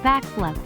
backflip.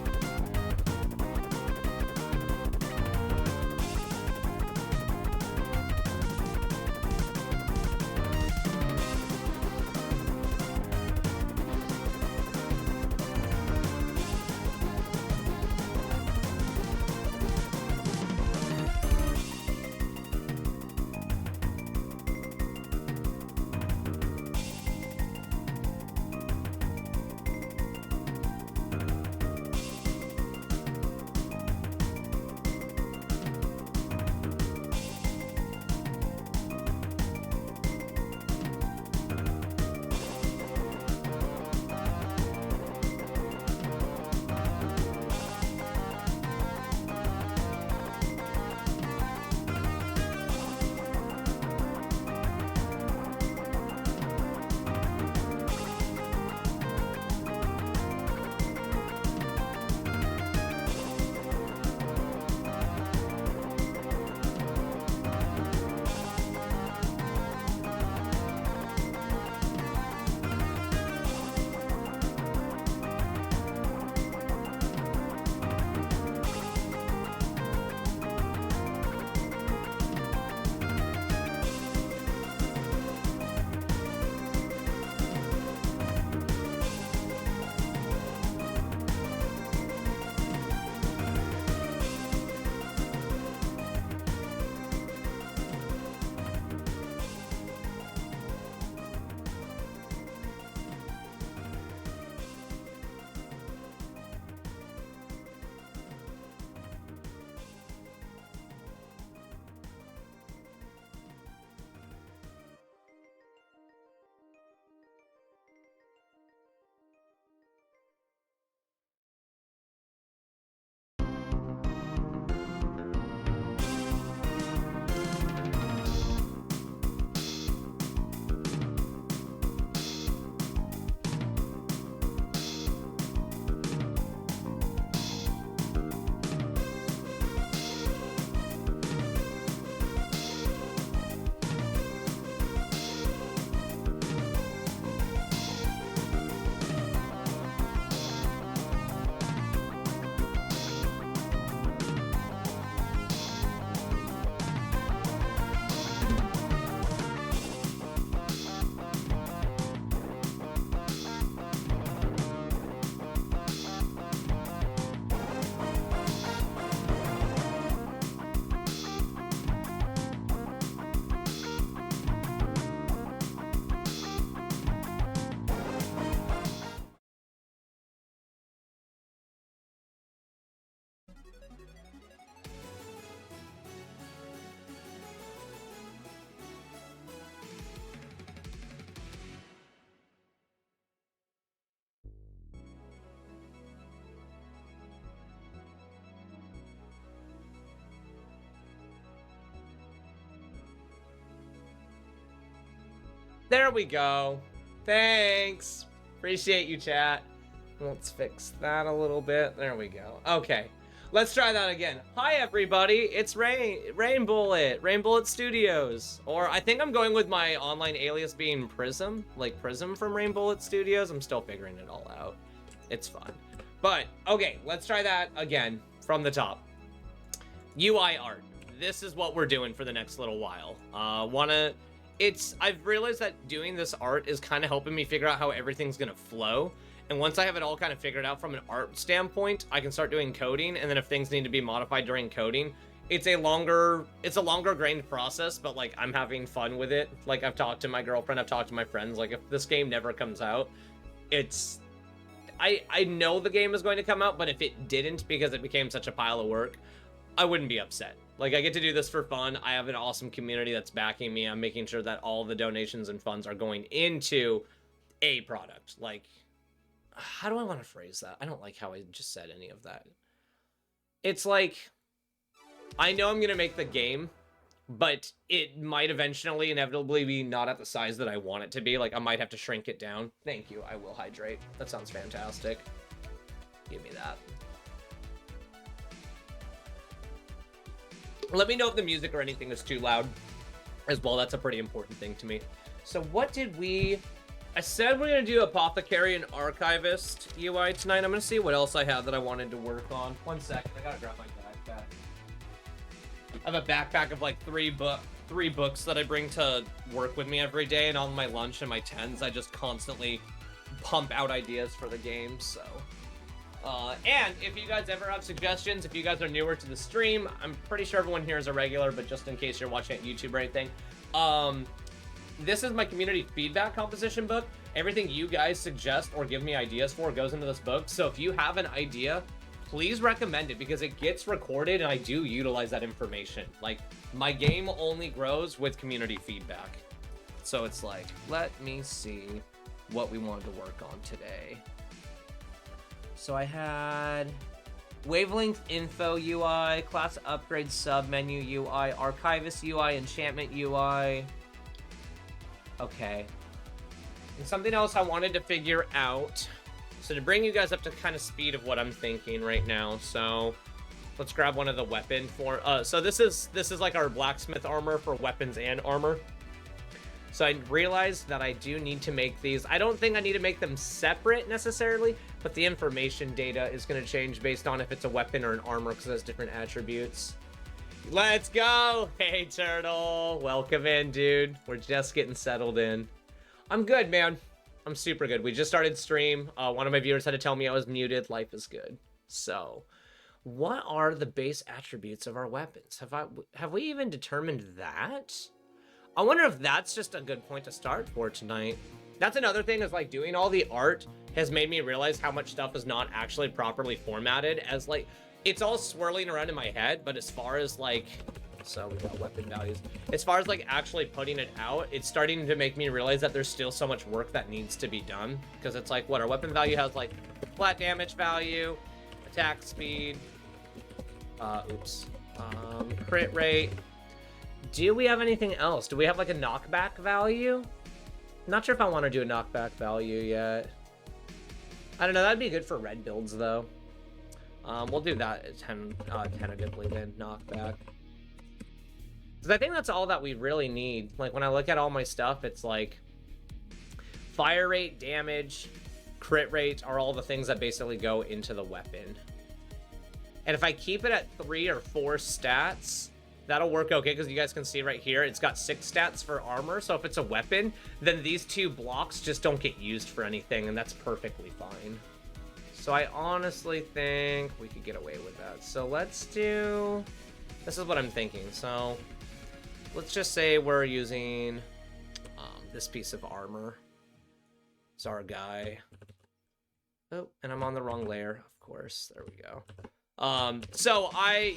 There we go. Thanks. Appreciate you, chat. Let's fix that a little bit. There we go. Okay. Let's try that again. Hi, everybody. It's Rain Bullet Studios. Or I think I'm going with my online alias being Prism, like Prism from Rain Bullet Studios. I'm still figuring it all out. It's fun. But, okay, let's try that again from the top. UI art. This is what we're doing for the next little while. I've realized that doing this art is kind of helping me figure out how everything's gonna flow. And once I have it all kind of figured out from an art standpoint, I can start doing coding. And then if things need to be modified during coding, it's a longer grained process, but like I'm having fun with it. Like I've talked to my girlfriend, I've talked to my friends. Like if this game never comes out, I know the game is going to come out, but if it didn't because it became such a pile of work, I wouldn't be upset. Like, I get to do this for fun. I have an awesome community that's backing me. I'm making sure that all the donations and funds are going into a product. Like, how do I want to phrase that? I don't like how I just said any of that. It's like, I know I'm going to make the game, but it might eventually, inevitably be not at the size that I want it to be. Like, I might have to shrink it down. Thank you. I will hydrate. That sounds fantastic. Give me that. Let me know if the music or anything is too loud as well. That's a pretty important thing to me. So what did we I said we're gonna do Apothecary and Archivist UI tonight. I'm gonna see what else I have that I wanted to work on. 1 second, I gotta grab my backpack. I have a backpack of like three books that I bring to work with me every day, and on my lunch and my 10s, I just constantly pump out ideas for the game, so. And if you guys ever have suggestions, if you guys are newer to the stream, I'm pretty sure everyone here is a regular, but just in case you're watching at YouTube or anything, this is my community feedback composition book. Everything you guys suggest or give me ideas for goes into this book. So if you have an idea, please recommend it, because it gets recorded and I do utilize that information. Like, my game only grows with community feedback. So it's like, let me see what we wanted to work on today. So I had Wavelength Info UI, Class Upgrade Sub-Menu UI, Archivist UI, Enchantment UI. Okay. And something else I wanted to figure out. So to bring you guys up to kind of speed of what I'm thinking right now. So let's grab one of the weapon for, so this is like our blacksmith armor for weapons and armor. So I realized that I do need to make these. I don't think I need to make them separate necessarily, but the information data is going to change based on if it's a weapon or an armor, because it has different attributes. Let's go! Hey, Turtle. Welcome in, dude. We're just getting settled in. I'm good, man. I'm super good. We just started stream. One of my viewers had to tell me I was muted. Life is good. So, what are the base attributes of our weapons? Have we even determined that? I wonder if that's just a good point to start for tonight. That's another thing, is like doing all the art has made me realize how much stuff is not actually properly formatted, as like it's all swirling around in my head, but as far as like, so we got weapon values, as far as like actually putting it out, it's starting to make me realize that there's still so much work that needs to be done, because it's like, what, our weapon value has like flat damage value, attack speed, crit rate. Do we have anything else? Do we have like a knockback value? Not sure if I want to do a knockback value yet. I don't know, that'd be good for red builds though. We'll do that tentatively then, knockback. Because I think that's all that we really need. Like, when I look at all my stuff, it's like fire rate, damage, crit rate are all the things that basically go into the weapon. And if I keep it at 3 or 4 stats, that'll work okay, because you guys can see right here, it's got 6 stats for armor. So if it's a weapon, then these 2 blocks just don't get used for anything, and that's perfectly fine. So I honestly think we could get away with that. So let's do, this is what I'm thinking. So let's just say we're using this piece of armor. It's our guy. Oh, and I'm on the wrong layer, of course. There we go. So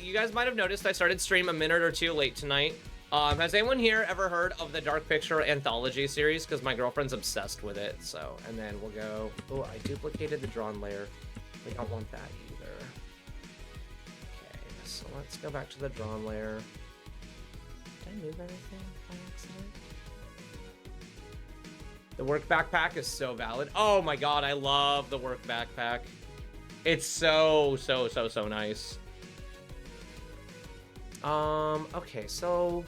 you guys might have noticed I started stream a minute or 2 late tonight. Has anyone here ever heard of the Dark Picture Anthology series? Because my girlfriend's obsessed with it, so, and then we'll go, oh, I duplicated the drawn layer. We don't want that either. Okay, so let's go back to the drawn layer. Did I move anything by accident? The work backpack is so valid. Oh my god, I love the work backpack. It's so nice. Okay, so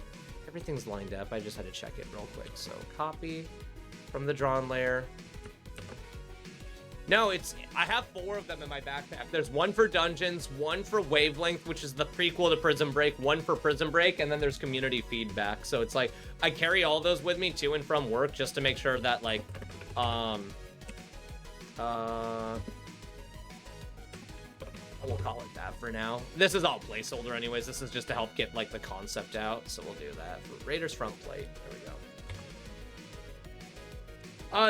everything's lined up. I just had to check it real quick. So copy from the drawn layer. No, I have 4 of them in my backpack. There's 1 for dungeons, 1 for Wavelength, which is the prequel to Prison Break, 1 for Prison Break, and then there's community feedback. So it's like, I carry all those with me to and from work just to make sure that like, we'll call it that for now. This is all placeholder anyways. This is just to help get like the concept out. So we'll do that for Raiders front plate. There we go.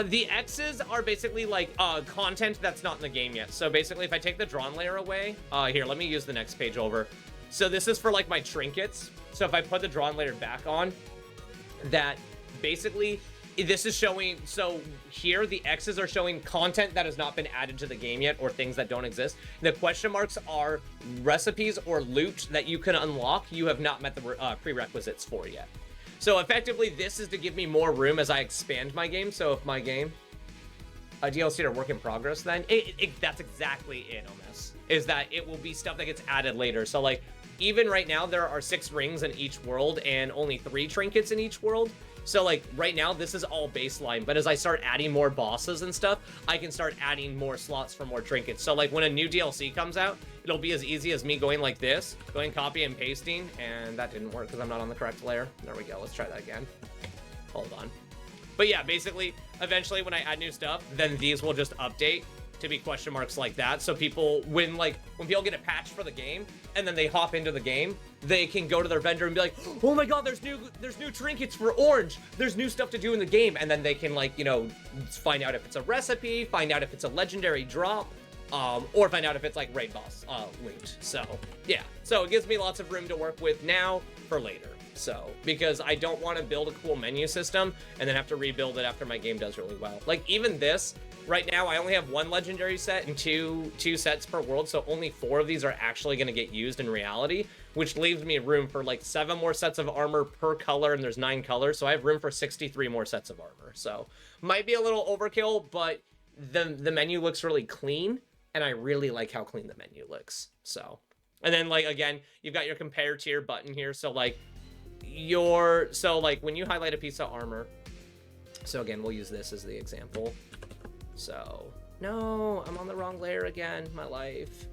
The X's are basically like content that's not in the game yet. So basically if I take the drawn layer away, here, let me use the next page over. So this is for like my trinkets. So if I put the drawn layer back on, that basically this is showing, so here the X's are showing content that has not been added to the game yet, or things that don't exist. The question marks are recipes or loot that you can unlock you have not met the prerequisites for yet. So effectively this is to give me more room as I expand my game. So if my game DLC or work in progress, then that's exactly it on this, is that it will be stuff that gets added later. So like even right now, there are 6 rings in each world and only 3 trinkets in each world. So, like, right now, this is all baseline. But as I start adding more bosses and stuff, I can start adding more slots for more trinkets. So, like, when a new DLC comes out, it'll be as easy as me going like this, going copy and pasting, and that didn't work because I'm not on the correct layer. There we go. Let's try that again. Hold on. But yeah, basically, eventually, when I add new stuff, then these will just update to be question marks like that. So people, when people get a patch for the game and then they hop into the game, they can go to their vendor and be like, oh my god, there's new trinkets for orange, there's new stuff to do in the game, and then they can, like, you know, find out if it's a recipe, find out if it's a legendary drop, or find out if it's like raid boss linked. So yeah, so it gives me lots of room to work with now for later. So, because I don't want to build a cool menu system and then have to rebuild it after my game does really well. Like, even this, right now, I only have 1 legendary set and two sets per world, so only 4 of these are actually going to get used in reality, which leaves me room for, like, 7 more sets of armor per color, and there's 9 colors, so I have room for 63 more sets of armor. So, might be a little overkill, but the menu looks really clean, and I really like how clean the menu looks. So, and then, like, again, you've got your compare tier button here, so, like, when you highlight a piece of armor, so again, we'll use this as the example. So, no, I'm on the wrong layer again, my life.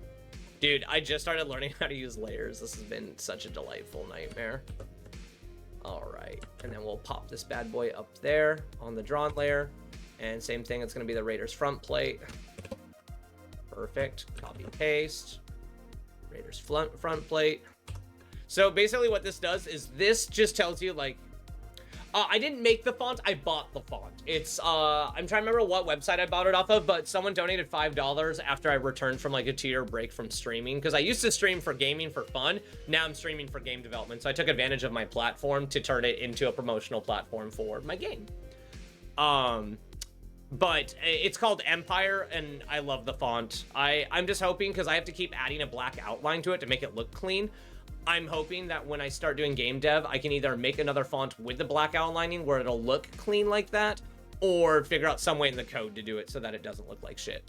Dude, I just started learning how to use layers. This has been such a delightful nightmare. All right, and then we'll pop this bad boy up there on the drawn layer. And same thing, it's gonna be the Raiders front plate. Perfect, copy paste. Raiders front plate. So basically what this does is this just tells you, like, I didn't make the font, I bought the font. It's, I'm trying to remember what website I bought it off of, but someone donated $5 after I returned from, like, a 2-year break from streaming, because I used to stream for gaming for fun. Now I'm streaming for game development, so I took advantage of my platform to turn it into a promotional platform for my game. But it's called Empire, and I love the font. I'm just hoping, because I have to keep adding a black outline to it to make it look clean. I'm hoping that when I start doing game dev, I can either make another font with the black outlining where it'll look clean like that, or figure out some way in the code to do it so that it doesn't look like shit.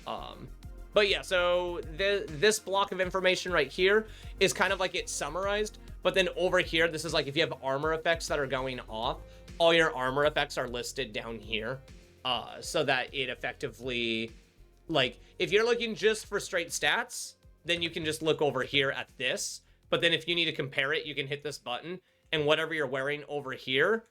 But yeah, so this block of information right here is kind of like it's summarized, but then over here, this is like if you have armor effects that are going off, all your armor effects are listed down here, so that it effectively, like, if you're looking just for straight stats, then you can just look over here at this. But then if you need to compare it, you can hit this button, and whatever you're wearing over here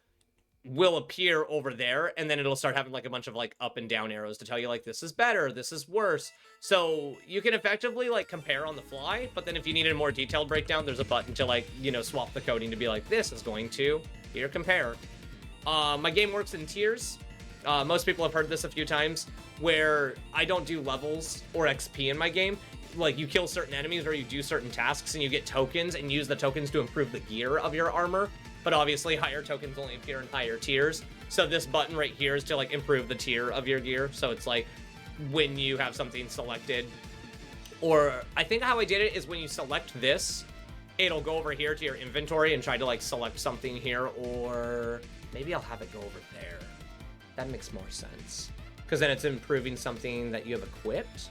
will appear over there, and then it'll start having, like, a bunch of, like, up and down arrows to tell you, like, this is better, this is worse. So you can effectively, like, compare on the fly, but then if you need a more detailed breakdown, there's a button to, like, you know, swap the coding to be like, this is going to here compare. My game works in tiers. Most people have heard this a few times, where I don't do levels or XP in my game. Like, you kill certain enemies or you do certain tasks and you get tokens and use the tokens to improve the gear of your armor. But obviously, higher tokens only appear in higher tiers. So this button right here is to, like, improve the tier of your gear. So it's like when you have something selected, or I think how I did it is when you select this, it'll go over here to your inventory and try to, like, select something here, or maybe I'll have it go over there. That makes more sense, because then it's improving something that you have equipped.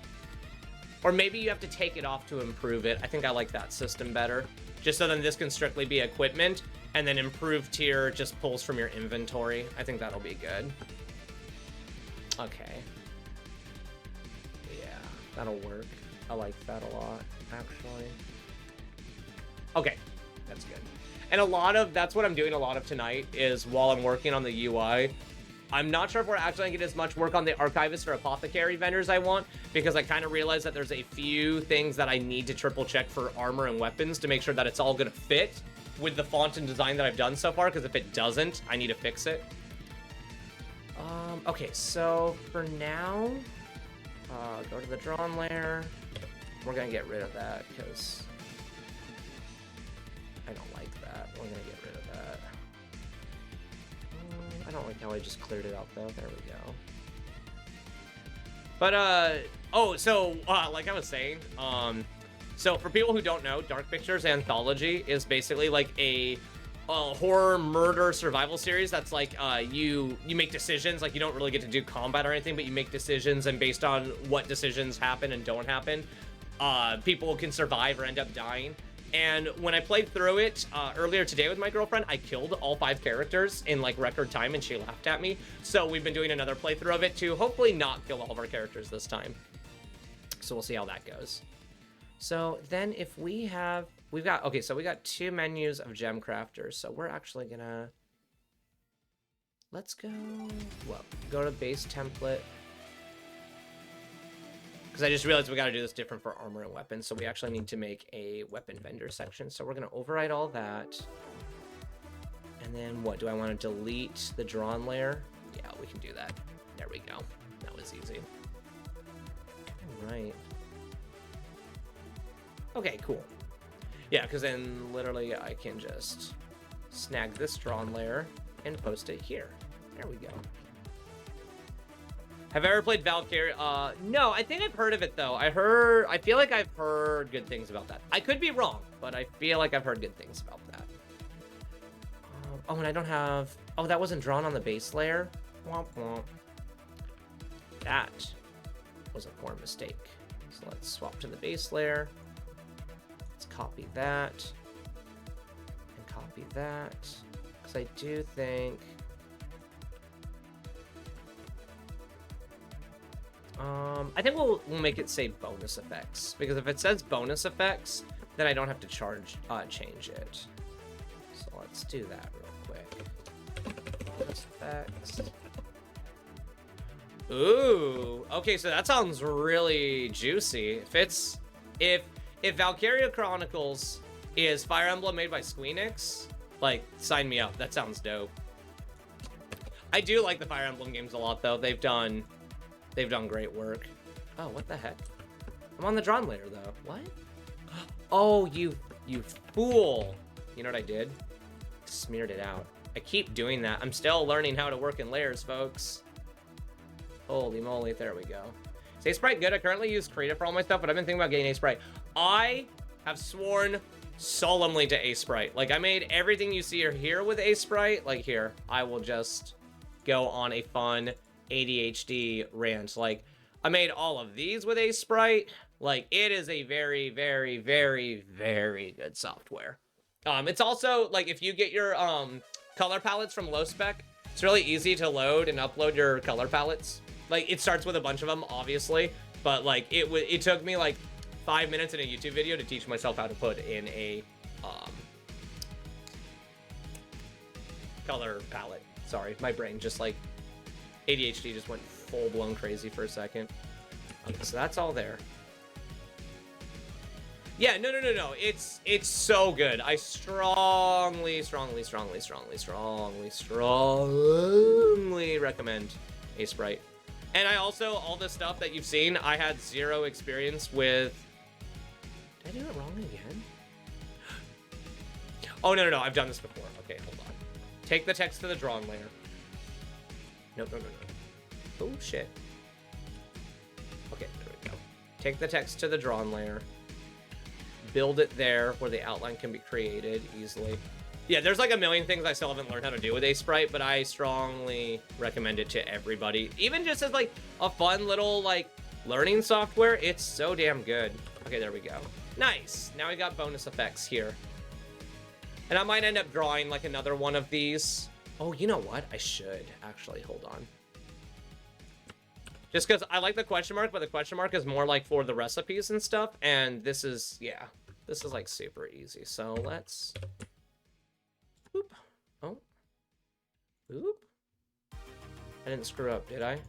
Or maybe you have to take it off to improve it. I think I like that system better. Just so then this can strictly be equipment, and then improved tier just pulls from your inventory. I think that'll be good. Okay. Yeah, that'll work. I like that a lot, actually. Okay, that's good. And that's what I'm doing a lot of tonight, is while I'm working on the UI, I'm not sure if we're actually going to get as much work on the archivist or apothecary vendors I want, because I kind of realized that there's a few things that I need to triple check for armor and weapons to make sure that it's all going to fit with the font and design that I've done so far, because if it doesn't, I need to fix it. Okay, so for now, go to the drawn layer. We're going to get rid of that, because I don't like that. We're going to get rid of that. I don't like how I just cleared it out, though. There we go. But, like I was saying, so for people who don't know, Dark Pictures Anthology is basically like a horror murder survival series that's like, you make decisions, like you don't really get to do combat or anything, but you make decisions, and based on what decisions happen and don't happen, people can survive or end up dying. And when I played through it earlier today with my girlfriend, I killed all 5 characters in like record time, and she laughed at me. So we've been doing another playthrough of it to hopefully not kill all of our characters this time. So we'll see how that goes. So then if we got 2 menus of gem crafters. So we're actually gonna, let's go to base template. Because I just realized we got to do this different for armor and weapons, so we actually need to make a weapon vendor section. So we're going to override all that. And then what? Do I want to delete the drawn layer? Yeah, we can do that. There we go. That was easy. All right. Okay, cool. Yeah, because then literally I can just snag this drawn layer and post it here. There we go. Have I ever played Valkyrie? No, I think I've heard of it though. I feel like I've heard good things about that. I could be wrong, but I feel like I've heard good things about that. Oh, and I don't have, oh, that wasn't drawn on the base layer. Womp womp. That was a poor mistake. So let's swap to the base layer. Let's copy that and copy that. Because I do think, I think we'll make it say bonus effects, because if it says bonus effects, then I don't have to change it. So let's do that real quick. Bonus effects. Ooh, okay, so that sounds really juicy. If Valkyria Chronicles is Fire Emblem made by Squeenix, like, sign me up. That sounds dope. I do like the Fire Emblem games a lot, though. They've done great work. Oh, what the heck? I'm on the drawn layer, though. What? Oh, you fool. You know what I did? Smeared it out. I keep doing that. I'm still learning how to work in layers, folks. Holy moly, there we go. Is Asepsprite good? I currently use Krita for all my stuff, but I've been thinking about getting Asepsprite. I have sworn solemnly to Asepsprite. Like, I made everything you see here with Asepsprite. Like, here, I will just go on a fun ADHD rant. Like, I made all of these with Asepsprite. Like, it is a very, very, very, very good software. It's also, like, if you get your color palettes from low spec, it's really easy to load and upload your color palettes. Like, it starts with a bunch of them, obviously, but like it took me like 5 minutes in a YouTube video to teach myself how to put in a color palette. Sorry, my brain just like ADHD just went full-blown crazy for a second. Okay, so that's all there. Yeah, no. It's so good. I strongly recommend Asepsprite. And I also, all the stuff that you've seen, I had 0 experience with. Did I do it wrong again? Oh, no. I've done this before. Okay, hold on. Take the text to the drawn layer. No. Oh, shit. Okay, there we go. Take the text to the drawn layer. Build it there where the outline can be created easily. Yeah, there's like a million things I still haven't learned how to do with Asepsprite, but I strongly recommend it to everybody. Even just as like a fun little like learning software, it's so damn good. Okay, there we go. Nice. Now we got bonus effects here. And I might end up drawing like another one of these. Oh, you know what? I should actually, hold on. Just because I like the question mark, but the question mark is more like for the recipes and stuff. And this is, yeah, this is like super easy. So let's, oop. Oh, oop. I didn't screw up, did I?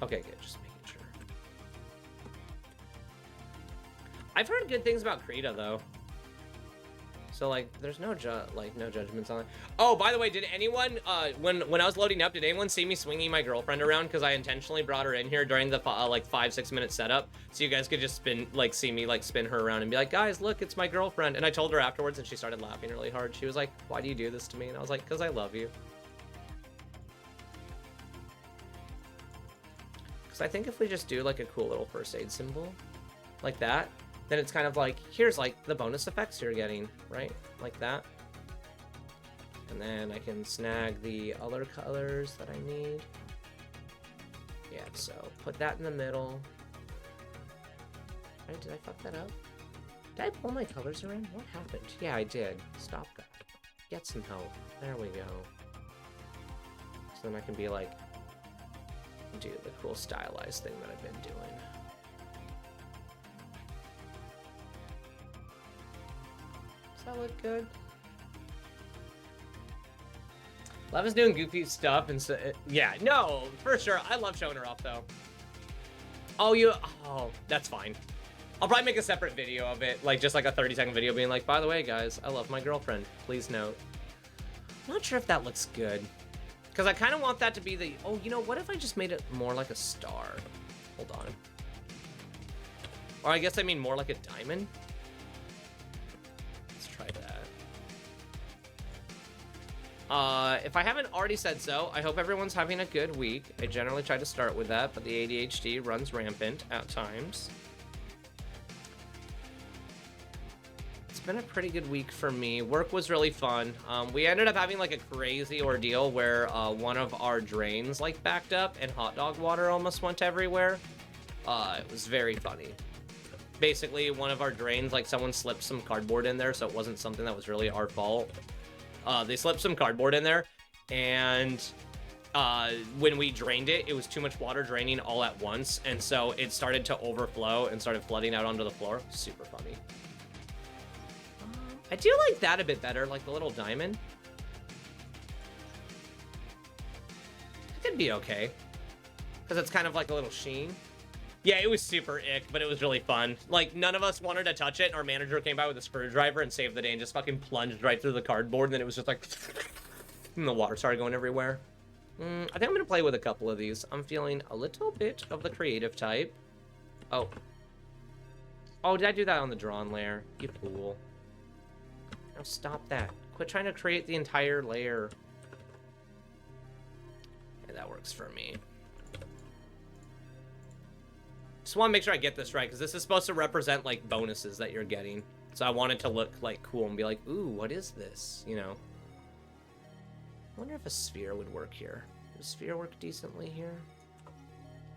Okay, good, just making sure. I've heard good things about Krita though. So like, there's no judgments on it. Oh, by the way, did anyone, when I was loading up, did anyone see me swinging my girlfriend around? Because I intentionally brought her in here during the like 5-6 minute setup, so you guys could just see me like spin her around and be like, guys, look, it's my girlfriend. And I told her afterwards, and she started laughing really hard. She was like, why do you do this to me? And I was like, because I love you. Because I think if we just do like a cool little first aid symbol like that, then it's kind of like, here's like the bonus effects you're getting, right? Like that. And then I can snag the other colors that I need. Yeah, so put that in the middle. Right, did I fuck that up? Did I pull my colors around? What happened? Yeah, I did. Stop that. Get some help. There we go. So then I can be like, do the cool stylized thing that I've been doing. Does that look good? Love is doing goofy stuff and so, yeah, no, for sure. I love showing her off though. Oh, that's fine. I'll probably make a separate video of it, like just like a 30-second video being like, by the way, guys, I love my girlfriend. Please note. I'm not sure if that looks good. Because I kind of want that to be the... Oh, you know, what if I just made it more like a star? Hold on. Or I guess I mean more like a diamond? Let's try that. If I haven't already said so, I hope everyone's having a good week. I generally try to start with that, but the ADHD runs rampant at times. Been a pretty good week for me. Work was really fun. We ended up having like a crazy ordeal where one of our drains like backed up and hot dog water almost went everywhere. It was very funny. Basically, one of our drains, like someone slipped some cardboard in there, so it wasn't something that was really our fault. They slipped some cardboard in there, and when we drained it, it was too much water draining all at once, and so it started to overflow and started flooding out onto the floor. Super funny. I do like that a bit better, like the little diamond. It could be okay. Because it's kind of like a little sheen. Yeah, it was super ick, but it was really fun. Like, none of us wanted to touch it. Our manager came by with a screwdriver and saved the day and just fucking plunged right through the cardboard. And then it was just like... and the water started going everywhere. I think I'm going to play with a couple of these. I'm feeling a little bit of the creative type. Oh. Oh, did I do that on the drawn layer? You fool. Now stop that. Quit trying to create the entire layer. Yeah, that works for me. Just want to make sure I get this right, because this is supposed to represent, like, bonuses that you're getting. So I want it to look, like, cool and be like, ooh, what is this? You know? I wonder if a sphere would work here. Does a sphere work decently here?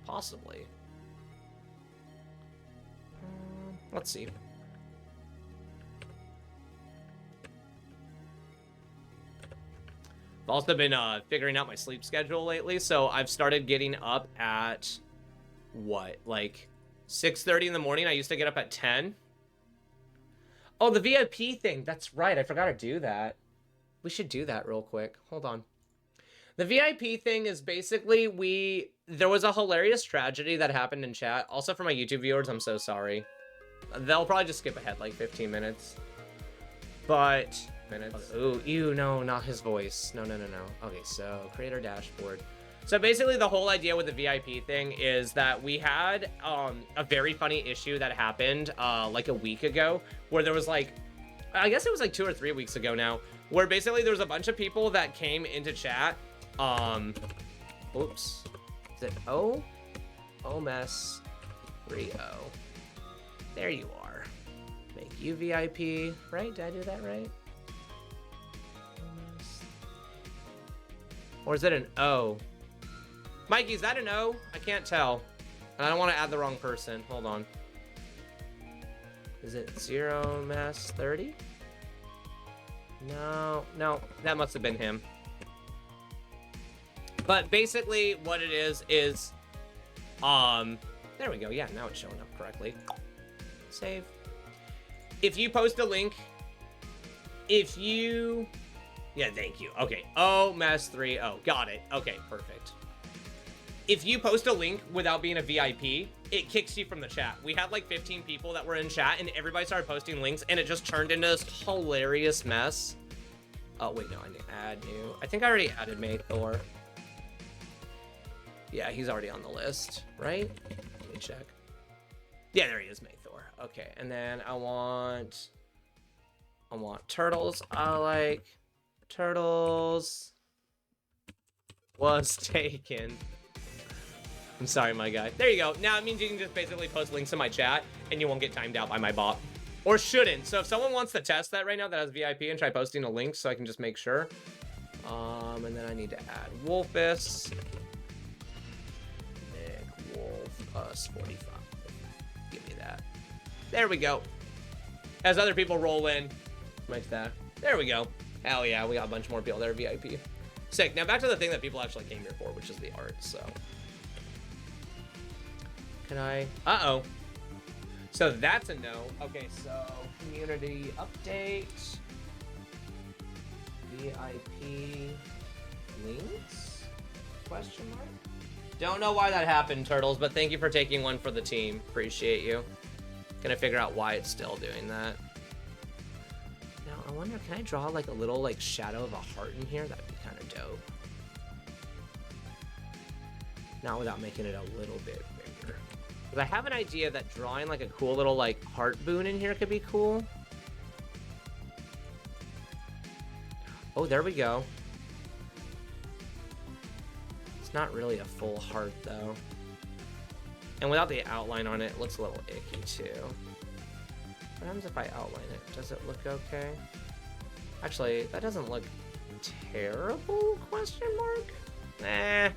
Possibly. Let's see. I've also been figuring out my sleep schedule lately, so I've started getting up at, what, like 6:30 in the morning? I used to get up at 10. Oh, the VIP thing. That's right. I forgot to do that. We should do that real quick. Hold on. The VIP thing is basically there was a hilarious tragedy that happened in chat. Also for my YouTube viewers, I'm so sorry. They'll probably just skip ahead like 15 minutes. But... Ooh, ew, no, not his voice. No. Okay, so creator dashboard. So basically the whole idea with the VIP thing is that we had a very funny issue that happened like a week ago where there was like, I guess it was like 2 or 3 weeks ago now, where basically there was a bunch of people that came into chat. Oops. Is it O? Omes 30. There you are. Make you VIP, right? Did I do that right? Or is it an O? Mikey, is that an O? I can't tell. And I don't want to add the wrong person. Hold on. Is it 0 mass 30? No, that must have been him. But basically what it is, there we go. Yeah, now it's showing up correctly. Save. If you post a link, yeah, thank you. Okay. Oh, Mass 3. Oh, got it. Okay, perfect. If you post a link without being a VIP, it kicks you from the chat. We had like 15 people that were in chat and everybody started posting links and it just turned into this hilarious mess. Oh, wait, no, I need to add new. I think I already added Maythor. Yeah, he's already on the list, right? Let me check. Yeah, there he is, Maythor. Okay, and then I want turtles. I like... Turtles was taken. I'm sorry, my guy. There you go. Now it means you can just basically post links in my chat and you won't get timed out by my bot. Or shouldn't. So if someone wants to test that right now that has VIP and try posting a link so I can just make sure. And then I need to add Wolfus. Nick Wolf us 45. Give me that. There we go. as other people roll in. Like that. There we go. Hell yeah, we got a bunch more people there, VIP. Sick. Now back to the thing that people actually came here for, which is the art, so. Can I? Uh-oh. So that's a no. Okay, so community update. VIP links? Question mark? Don't know why that happened, Turtles, but thank you for taking one for the team. Appreciate you. Gonna figure out why it's still doing that. Now, I wonder, can I draw like a little like shadow of a heart in here? That'd be kind of dope. Not without making it a little bit bigger. But I have an idea that drawing like a cool little like heart boon in here could be cool. Oh, there we go. It's not really a full heart though. And without the outline on it, it looks a little icky too. What happens if I outline it? Does it look okay? Actually, that doesn't look terrible, question mark? Nah.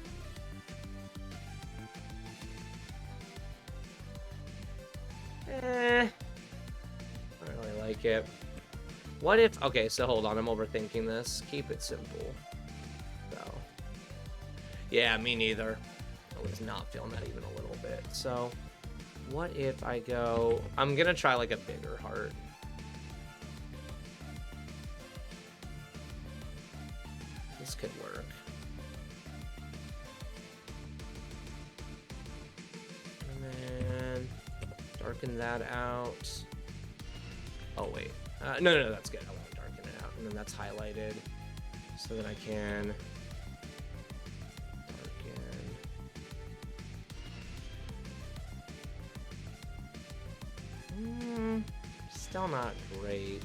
I don't really like it. What if... Okay, so hold on. I'm overthinking this. Keep it simple. So. Yeah, me neither. I was not feeling that even a little bit. So, what if I go... I'm going to try like a bigger heart. This could work. And then... darken that out. Oh, wait. No, that's good. I want to darken it out. And then that's highlighted. So that I can darken. Still not great.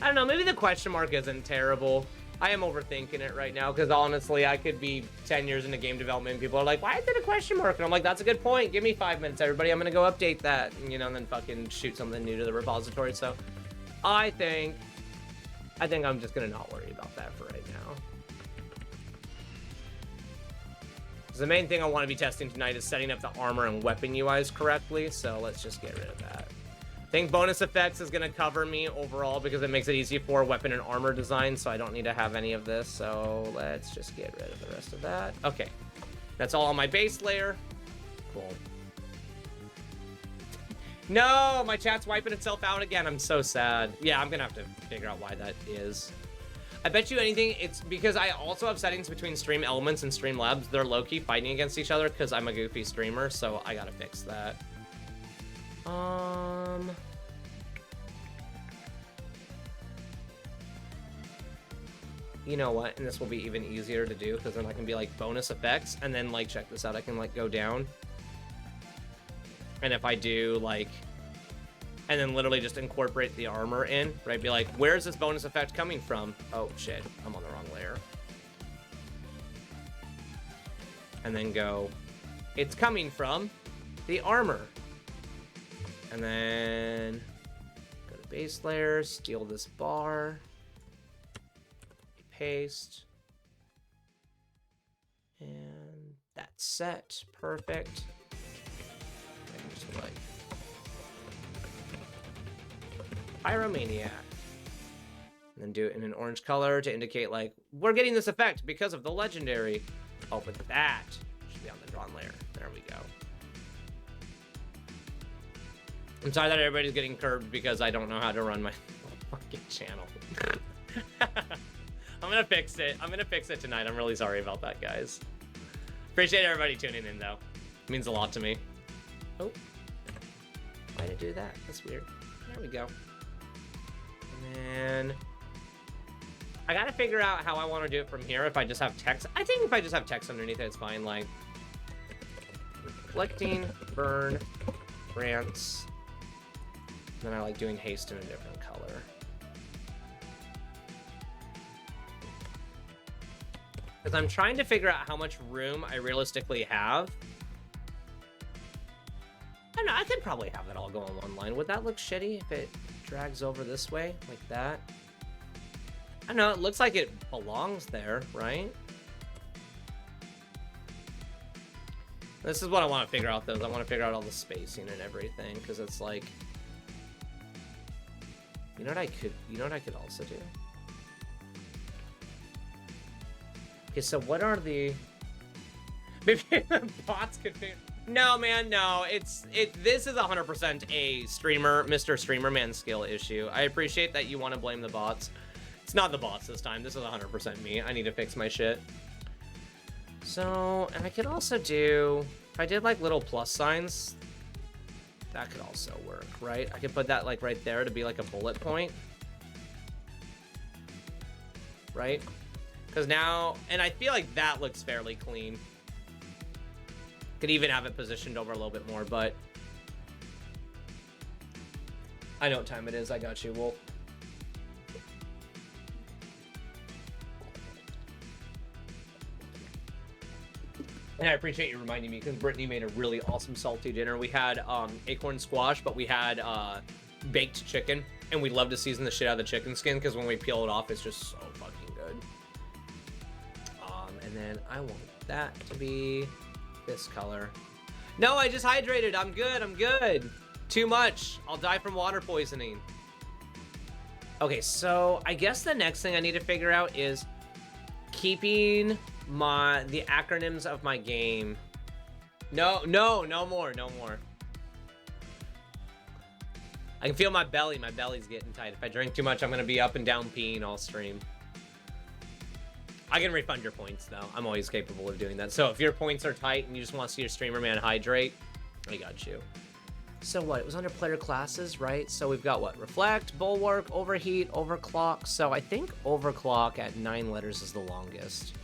I don't know. Maybe the question mark isn't terrible. I am overthinking it right now because honestly, I could be 10 years into game development. And people are like, why is it a question mark? And I'm like, that's a good point. Give me 5 minutes, everybody. I'm going to go update that, and, you know, and then fucking shoot something new to the repository. So I think I'm just going to not worry about that for right now. The main thing I want to be testing tonight is setting up the armor and weapon UIs correctly. So let's just get rid of that. I think bonus effects is going to cover me overall because it makes it easy for weapon and armor design, so I don't need to have any of this. So let's just get rid of the rest of that. Okay, that's all on my base layer. Cool. No, my chat's wiping itself out again. I'm so sad. Yeah, I'm going to have to figure out why that is. I bet you anything, it's because I also have settings between Stream Elements and Streamlabs. They're low-key fighting against each other because I'm a goofy streamer, so I got to fix that. You know what? And this will be even easier to do because then I can be like bonus effects and then like check this out. I can like go down. And if I do like, and then literally just incorporate the armor in, right? Be like, where's this bonus effect coming from? Oh shit, I'm on the wrong layer. And then go, it's coming from the armor. And then go to base layer, steal this bar, paste, and that's set. Perfect. And just like Pyromaniac. And then do it in an orange color to indicate like we're getting this effect because of the legendary. Oh, but that should be on the drawn layer. There we go. I'm sorry that everybody's getting curbed because I don't know how to run my fucking channel. I'm gonna fix it. I'm gonna fix it tonight. I'm really sorry about that, guys. Appreciate everybody tuning in, though. It means a lot to me. Oh. Why did it do that? That's weird. There we go. And then I gotta figure out how I want to do it from here. If I just have text. I think if I just have text underneath it, it's fine. Like, reflecting, burn, grants. Then I like doing haste in a different color. Because I'm trying to figure out how much room I realistically have. I don't know, I could probably have it all go on one line. Would that look shitty if it drags over this way, like that? I don't know, it looks like it belongs there, right? This is what I want to figure out, though. I want to figure out all the spacing and everything, because it's like... You know what I could also do? Okay, so what are the... Maybe the bots could figure... No, man, no. This is 100% a streamer, Mr. Streamer Man skill issue. I appreciate that you want to blame the bots. It's not the bots this time. This is 100% me. I need to fix my shit. So, and I could also do... If I did, like, little plus signs... That could also work, right? I could put that, like, right there to be, like, a bullet point. Right? Because now... And I feel like that looks fairly clean. Could even have it positioned over a little bit more, but... I know what time it is. I got you, Wolf. And I appreciate you reminding me, because Brittany made a really awesome salty dinner. We had acorn squash, but we had baked chicken. And we love to season the shit out of the chicken skin, because when we peel it off, it's just so fucking good. And then I want that to be this color. No, I just hydrated. I'm good. I'm good. Too much. I'll die from water poisoning. Okay, so I guess the next thing I need to figure out is keeping the acronyms of my game. No more. I can feel my belly. My belly's getting tight. If I drink too much, I'm gonna be up and down peeing all stream. I can refund your points, though. I'm always capable of doing that. So if your points are tight and you just want to see your streamer man hydrate, I got you. So what? It was under player classes, right? So we've got what? Reflect, Bulwark, Overheat, Overclock. So I think Overclock at 9 letters is the longest.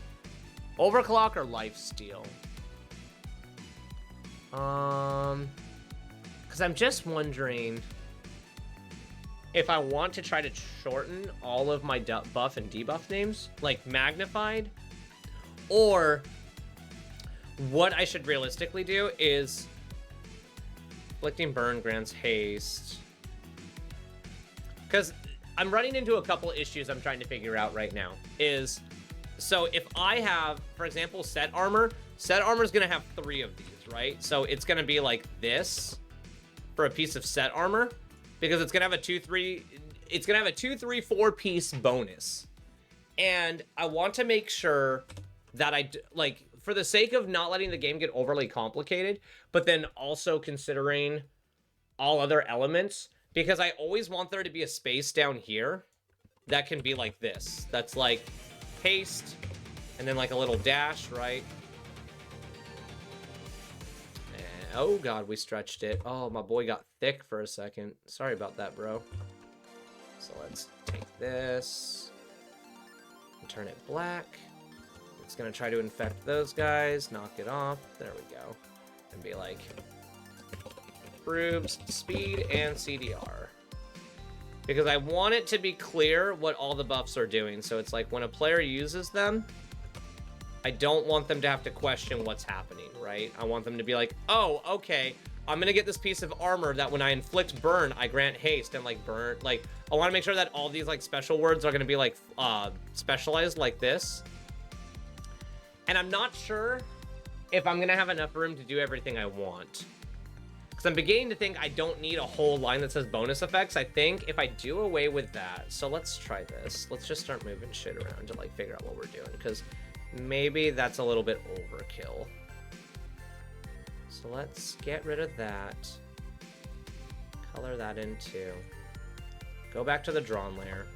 Overclock or Lifesteal? Because I'm just wondering if I want to try to shorten all of my buff and debuff names, like Magnified, or what I should realistically do is Inflicting Burn grants haste. Because I'm running into a couple issues I'm trying to figure out right now. So if I have, for example, set armor is going to have 3 of these, right? So it's going to be like this for a piece of set armor, because it's going to have a 2-3-4 piece bonus. And I want to make sure that for the sake of not letting the game get overly complicated, but then also considering all other elements, because I always want there to be a space down here that can be like this. That's like haste, and then like a little dash, right? Oh god, we stretched it. Oh, my boy got thick for a second. Sorry about that, bro. So let's take this and turn it black. It's gonna try to infect those guys, knock it off. There we go. And be like, improves speed and CDR. Because I want it to be clear what all the buffs are doing. So it's like when a player uses them, I don't want them to have to question what's happening, right? I want them to be like, oh, okay, I'm gonna get this piece of armor that when I inflict burn, I grant haste and like burn. Like, I want to make sure that all these like special words are gonna be like specialized like this. And I'm not sure if I'm gonna have enough room to do everything I want. Because I'm beginning to think I don't need a whole line that says bonus effects. I think if I do away with that, so let's try this. Let's just start moving shit around to like figure out what we're doing, because maybe that's a little bit overkill. So let's get rid of that. Color that in too. Go back to the drawn layer.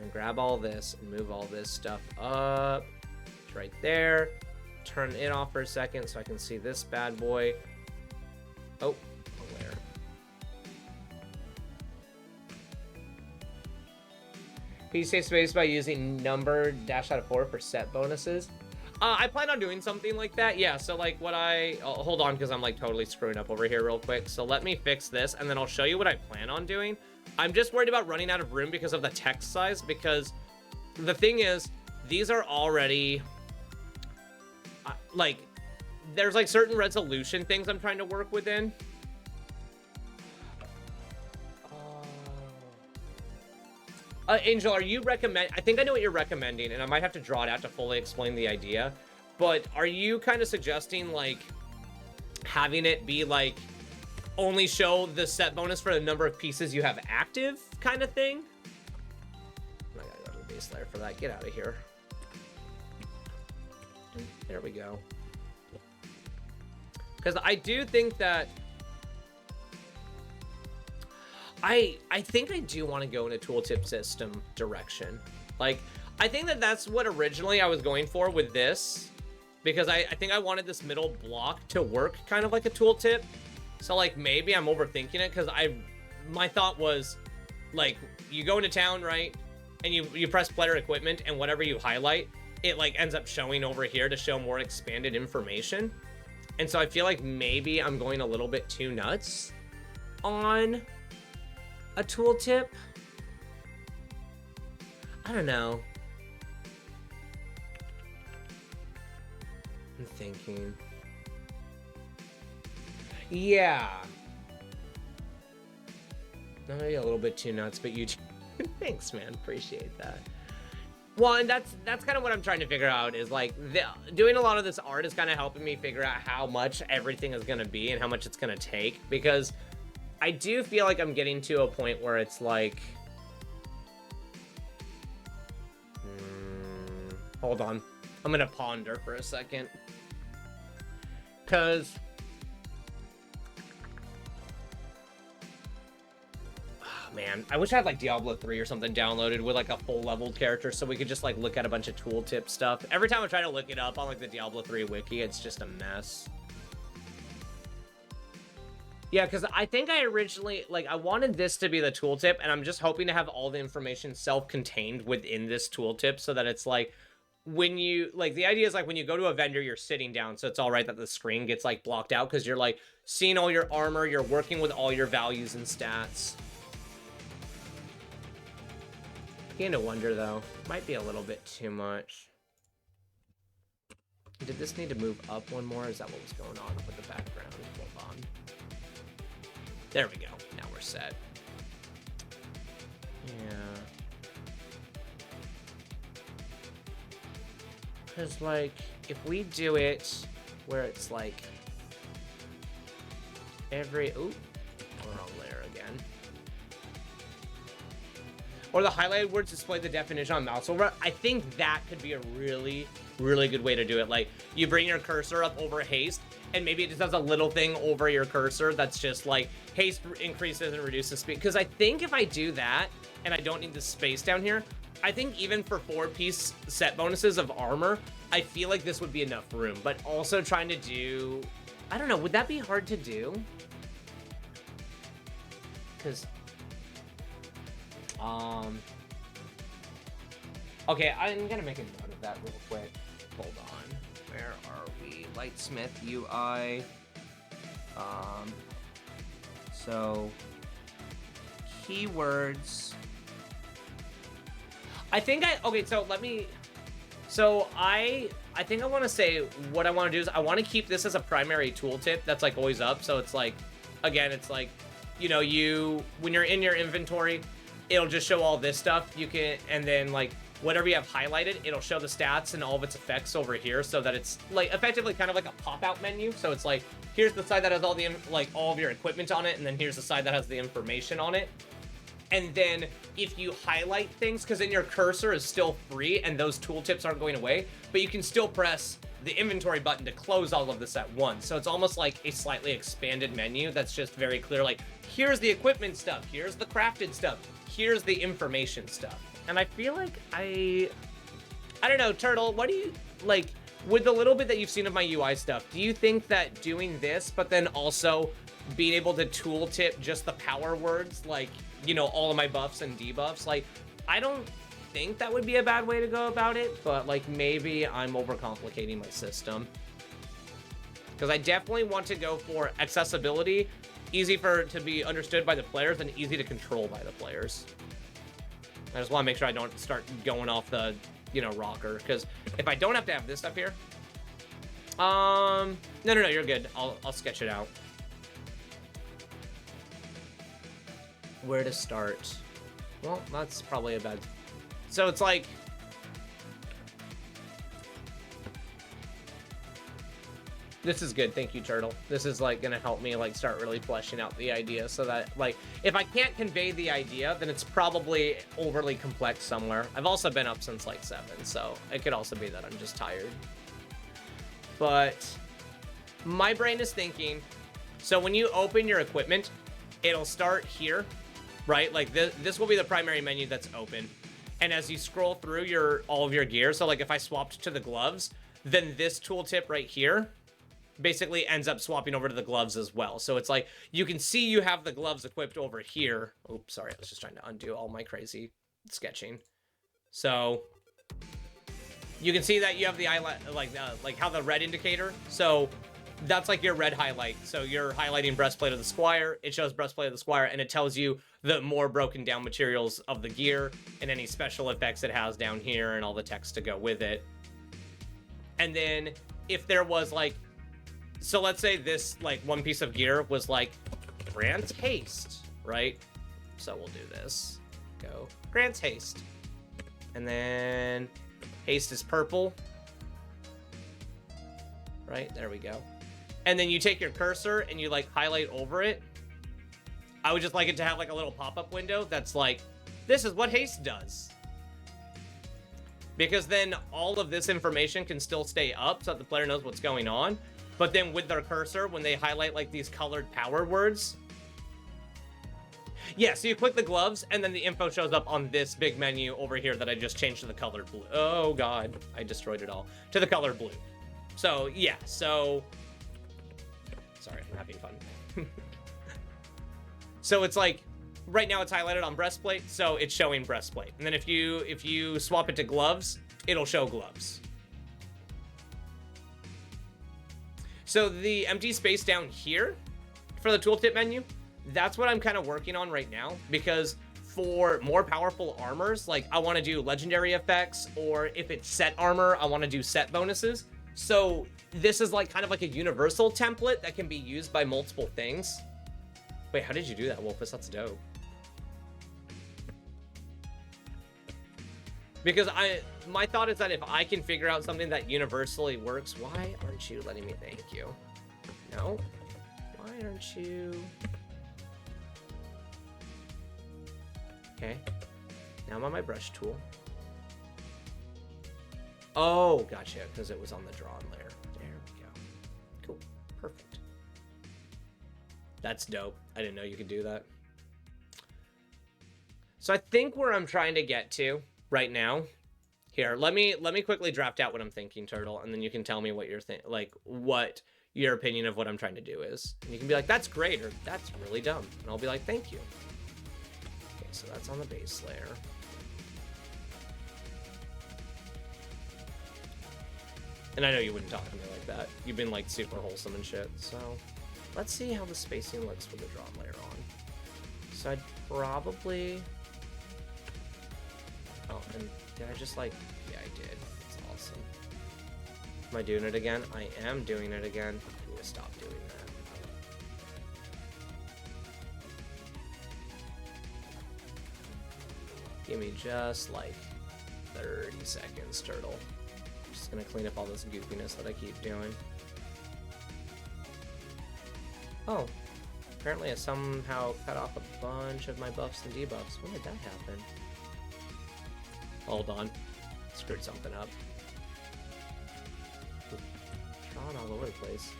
And grab all this and move all this stuff up. It's right there. Turn it off for a second so I can see this bad boy. Oh, where? Can you save space by using number dash out of 4 for set bonuses? I plan on doing something like that. Yeah, so like what hold on, because I'm like totally screwing up over here real quick. So let me fix this and then I'll show you what I plan on doing. I'm just worried about running out of room because of the text size, because the thing is, these are already like, there's like certain resolution things I'm trying to work within. Angel, are you I think I know what you're recommending, and I might have to draw it out to fully explain the idea. But are you kind of suggesting like having it be like only show the set bonus for the number of pieces you have active kind of thing? I gotta go to the base layer for that. Get out of here. There we go. Because I do think that I think I do want to go in a tooltip system direction. Like, I think that that's what originally I was going for with this, because I think I wanted this middle block to work kind of like a tooltip. So like maybe I'm overthinking it, because my thought was like you go into town, right, and you press player equipment, and whatever you highlight, it like ends up showing over here to show more expanded information. And so I feel like maybe I'm going a little bit too nuts on a tooltip. I don't know. I'm thinking. Yeah. Maybe a little bit too nuts, but you thanks, man. Appreciate that. Well, and that's kind of what I'm trying to figure out, is like doing a lot of this art is kind of helping me figure out how much everything is going to be and how much it's going to take, because I do feel like I'm getting to a point where it's like, hold on, I'm going to ponder for a second, because man, I wish I had like Diablo 3 or something downloaded with like a full leveled character, so we could just like look at a bunch of tooltip stuff. Every time I try to look it up on like the Diablo 3 wiki, it's just a mess. Yeah, because I think I originally, like, I wanted this to be the tooltip, and I'm just hoping to have all the information self-contained within this tooltip, so that it's like, when you, like, the idea is like when you go to a vendor, you're sitting down, so it's all right that the screen gets like blocked out, because you're like seeing all your armor, you're working with all your values and stats. Beginning to wonder, though. Might be a little bit too much. Did this need to move up one more? Is that what was going on with the background? Hold on. There we go. Now we're set. Yeah. Because, like, if we do it where it's, like, every... Ooh. Wrong layer again. Or the highlighted words display the definition on mouse over. I think that could be a really, really good way to do it. Like, you bring your cursor up over haste, and maybe it just does a little thing over your cursor that's just like, haste increases and reduces speed. Because I think if I do that, and I don't need the space down here, I think even for 4-piece set bonuses of armor, I feel like this would be enough room. But also trying to do... I don't know, would that be hard to do? Because... okay, I'm gonna make a note of that real quick. Hold on. Where are we? Lightsmith UI. So keywords. I think okay, so let me, so I think I want to say what I want to do is I want to keep this as a primary tooltip that's like always up. So it's like, again, it's like, you know, when you're in your inventory, it'll just show all this stuff. You can, and then like whatever you have highlighted, it'll show the stats and all of its effects over here, so that it's like effectively kind of like a pop-out menu. So it's like, here's the side that has all the like all of your equipment on it, and then here's the side that has the information on it. And then if you highlight things, because then your cursor is still free and those tooltips aren't going away, but you can still press the inventory button to close all of this at once. So it's almost like a slightly expanded menu that's just very clear, like, here's the equipment stuff, here's the crafted stuff, here's the information stuff. And I feel like I don't know, Turtle, what do you, like, with the little bit that you've seen of my UI stuff, do you think that doing this, but then also being able to tooltip just the power words, like, you know, all of my buffs and debuffs, like, I don't think that would be a bad way to go about it, but like maybe I'm overcomplicating my system, because I definitely want to go for accessibility, easy to be understood by the players, and easy to control by the players. I just want to make sure I don't start going off the, you know, rocker, because if I don't have to have this stuff here, no, you're good. I'll sketch it out. Where to start? Well, that's probably a bad... So it's like... This is good. Thank you, Turtle. This is like gonna help me like start really fleshing out the idea so that like if I can't convey the idea, then it's probably overly complex somewhere. I've also been up since like 7, so it could also be that I'm just tired. But my brain is thinking, so when you open your equipment, it'll start here, right? Like this will be the primary menu that's open. And as you scroll through all of your gear, so like if I swapped to the gloves, then this tooltip right here basically ends up swapping over to the gloves as well. So it's like, you can see you have the gloves equipped over here. Oops, sorry, I was just trying to undo all my crazy sketching. So you can see that you have the like how the red indicator. So that's like your red highlight. So you're highlighting breastplate of the squire. It shows breastplate of the squire, and it tells you the more broken down materials of the gear and any special effects it has down here and all the text to go with it. And then if there was like, so let's say this like one piece of gear was like grants haste, right? So we'll do this. Go grants haste. And then haste is purple. Right, there we go. And then you take your cursor and you like highlight over it. I would just like it to have like a little pop-up window that's like, this is what haste does. Because then all of this information can still stay up so that the player knows what's going on. But then with their cursor, when they highlight like these colored power words. Yeah, so you click the gloves and then the info shows up on this big menu over here that I just changed to the color blue. Oh God, I destroyed it all. To the color blue. So yeah, so, sorry, I'm having fun. So it's like, right now it's highlighted on breastplate, so it's showing breastplate. And then if you swap it to gloves, it'll show gloves. So the empty space down here for the tooltip menu, that's what I'm kind of working on right now, because for more powerful armors, like I want to do legendary effects, or if it's set armor, I want to do set bonuses. So this is like kind of like a universal template that can be used by multiple things. Wait, how did you do that, Wolfus? That's dope. Because my thought is that if I can figure out something that universally works, why aren't you letting me thank you? No? Why aren't you? Okay. Now I'm on my brush tool. Oh, gotcha, because it was on the drawn layer. There we go. Cool. Perfect. That's dope. I didn't know you could do that. So I think where I'm trying to get to right now, here, let me quickly draft out what I'm thinking, Turtle, and then you can tell me what you're what your opinion of what I'm trying to do is. And you can be like, that's great, or that's really dumb. And I'll be like, thank you. Okay, so that's on the base layer. And I know you wouldn't talk to me like that. You've been like super wholesome and shit. So let's see how the spacing looks with the drawn layer on. So I'd probably, oh, and did I just like, yeah, I did. That's awesome. Am I doing it again? I am doing it again. I need to stop doing that. Give me just like 30 seconds, Turtle. Just gonna clean up all this goofiness that I keep doing. Oh, apparently I somehow cut off a bunch of my buffs and debuffs. When did that happen? Hold on. Screwed something up. Drawn all over the place.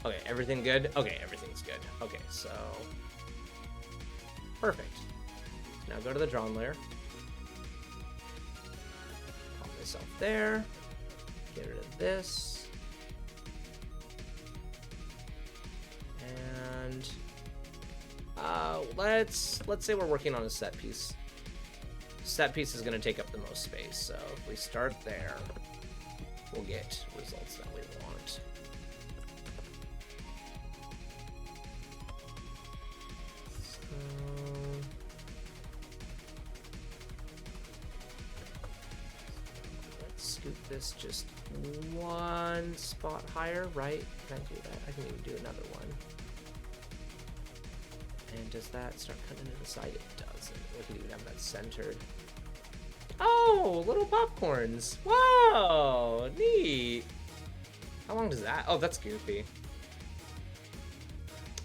Okay, everything good? Okay, everything's good. Okay, so... perfect. Now go to the drawn layer. Pop myself there. Get rid of this. And... let's say we're working on a set piece. Set piece is going to take up the most space, so if we start there, we'll get results that we want. So, let's scoot this just one spot higher, right? Can I do that? I can even do another one. And does that start cutting to the side? It doesn't. We can even have that centered. Oh, little popcorns. Whoa, neat. How long does that? Oh, that's goofy.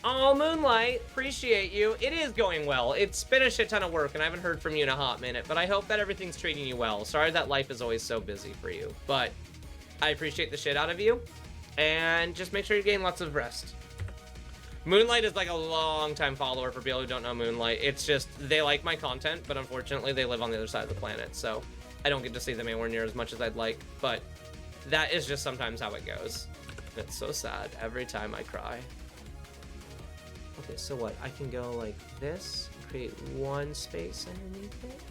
Oh, Moonlight, appreciate you. It is going well. It's been a shit ton of work, and I haven't heard from you in a hot minute, but I hope that everything's treating you well. Sorry that life is always so busy for you, but I appreciate the shit out of you, and just make sure you're getting lots of rest. Moonlight is like a long-time follower for people who don't know Moonlight. It's just, they like my content, but unfortunately they live on the other side of the planet, so I don't get to see them anywhere near as much as I'd like, but that is just sometimes how it goes. It's so sad every time I cry. Okay, so what? I can go like this, create one space underneath it.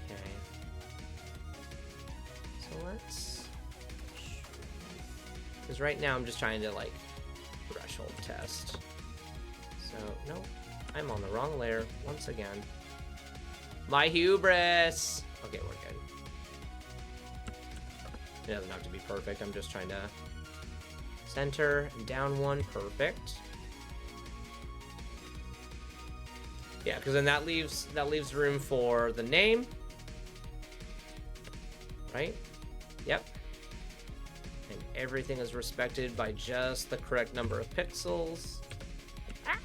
Okay. So let's... Because right now I'm just trying to like threshold test. So, nope. I'm on the wrong layer once again. My hubris! Okay, we're good. It doesn't have to be perfect. I'm just trying to center and down one. Perfect. Yeah, because then that leaves room for the name, right? Yep. And everything is respected by just the correct number of pixels. Ah.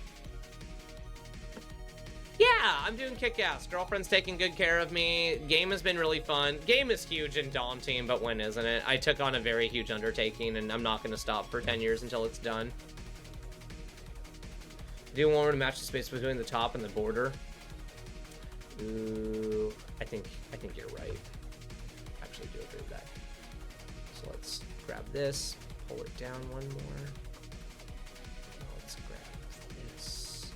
Yeah, I'm doing kick-ass. Girlfriend's taking good care of me. Game has been really fun. Game is huge and daunting, but when isn't it? I took on a very huge undertaking, and I'm not going to stop for 10 years until it's done. Do one more to match the space between the top and the border. Ooh, I think you're right. Actually, do agree with that. So let's grab this, pull it down one more. Let's grab this.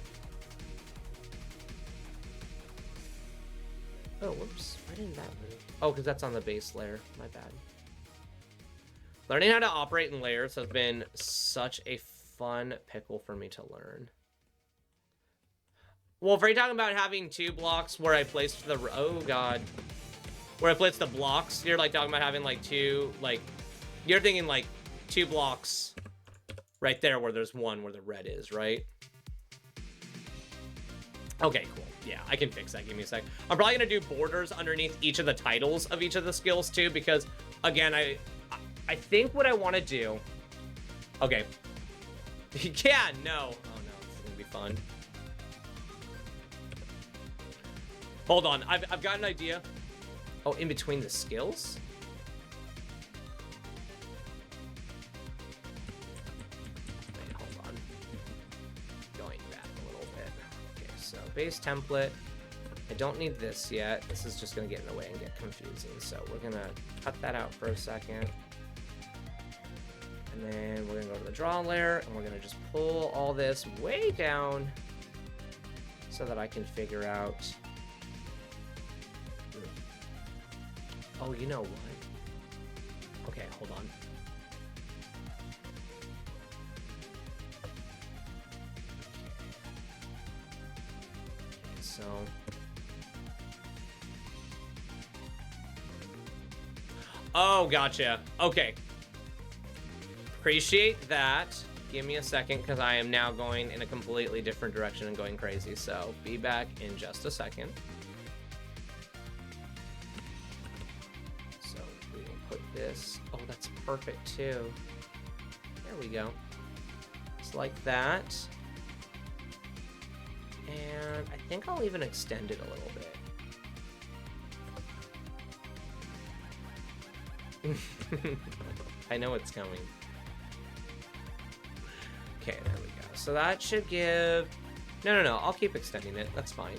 Oh, whoops! Why didn't that move? Oh, because that's on the base layer. My bad. Learning how to operate in layers has been such a fun pickle for me to learn. Well, if you're talking about having two blocks where I placed the... Oh, God. Where I placed the blocks, you're, like, talking about having, like, two... Like, you're thinking, like, two blocks right there where there's one where the red is, right? Okay, cool. Yeah, I can fix that. Give me a sec. I'm probably going to do borders underneath each of the titles of each of the skills, too, because, again, I think what I want to do... Okay. Yeah, no. Oh, no. This is going to be fun. Hold on, I've got an idea. Oh, in between the skills? Wait, hold on. Going back a little bit. Okay, so base template. I don't need this yet. This is just gonna get in the way and get confusing. So we're gonna cut that out for a second. And then we're gonna go to the draw layer and we're gonna just pull all this way down so that I can figure out. Oh, you know what? Okay, hold on. Okay, so... Oh, gotcha. Okay. Appreciate that. Give me a second, because I am now going in a completely different direction and going crazy. So, be back in just a second. This. Oh, that's perfect too. There we go. Just like that. And I think I'll even extend it a little bit. I know it's coming. Okay, there we go. So that should give... No. I'll keep extending it. That's fine.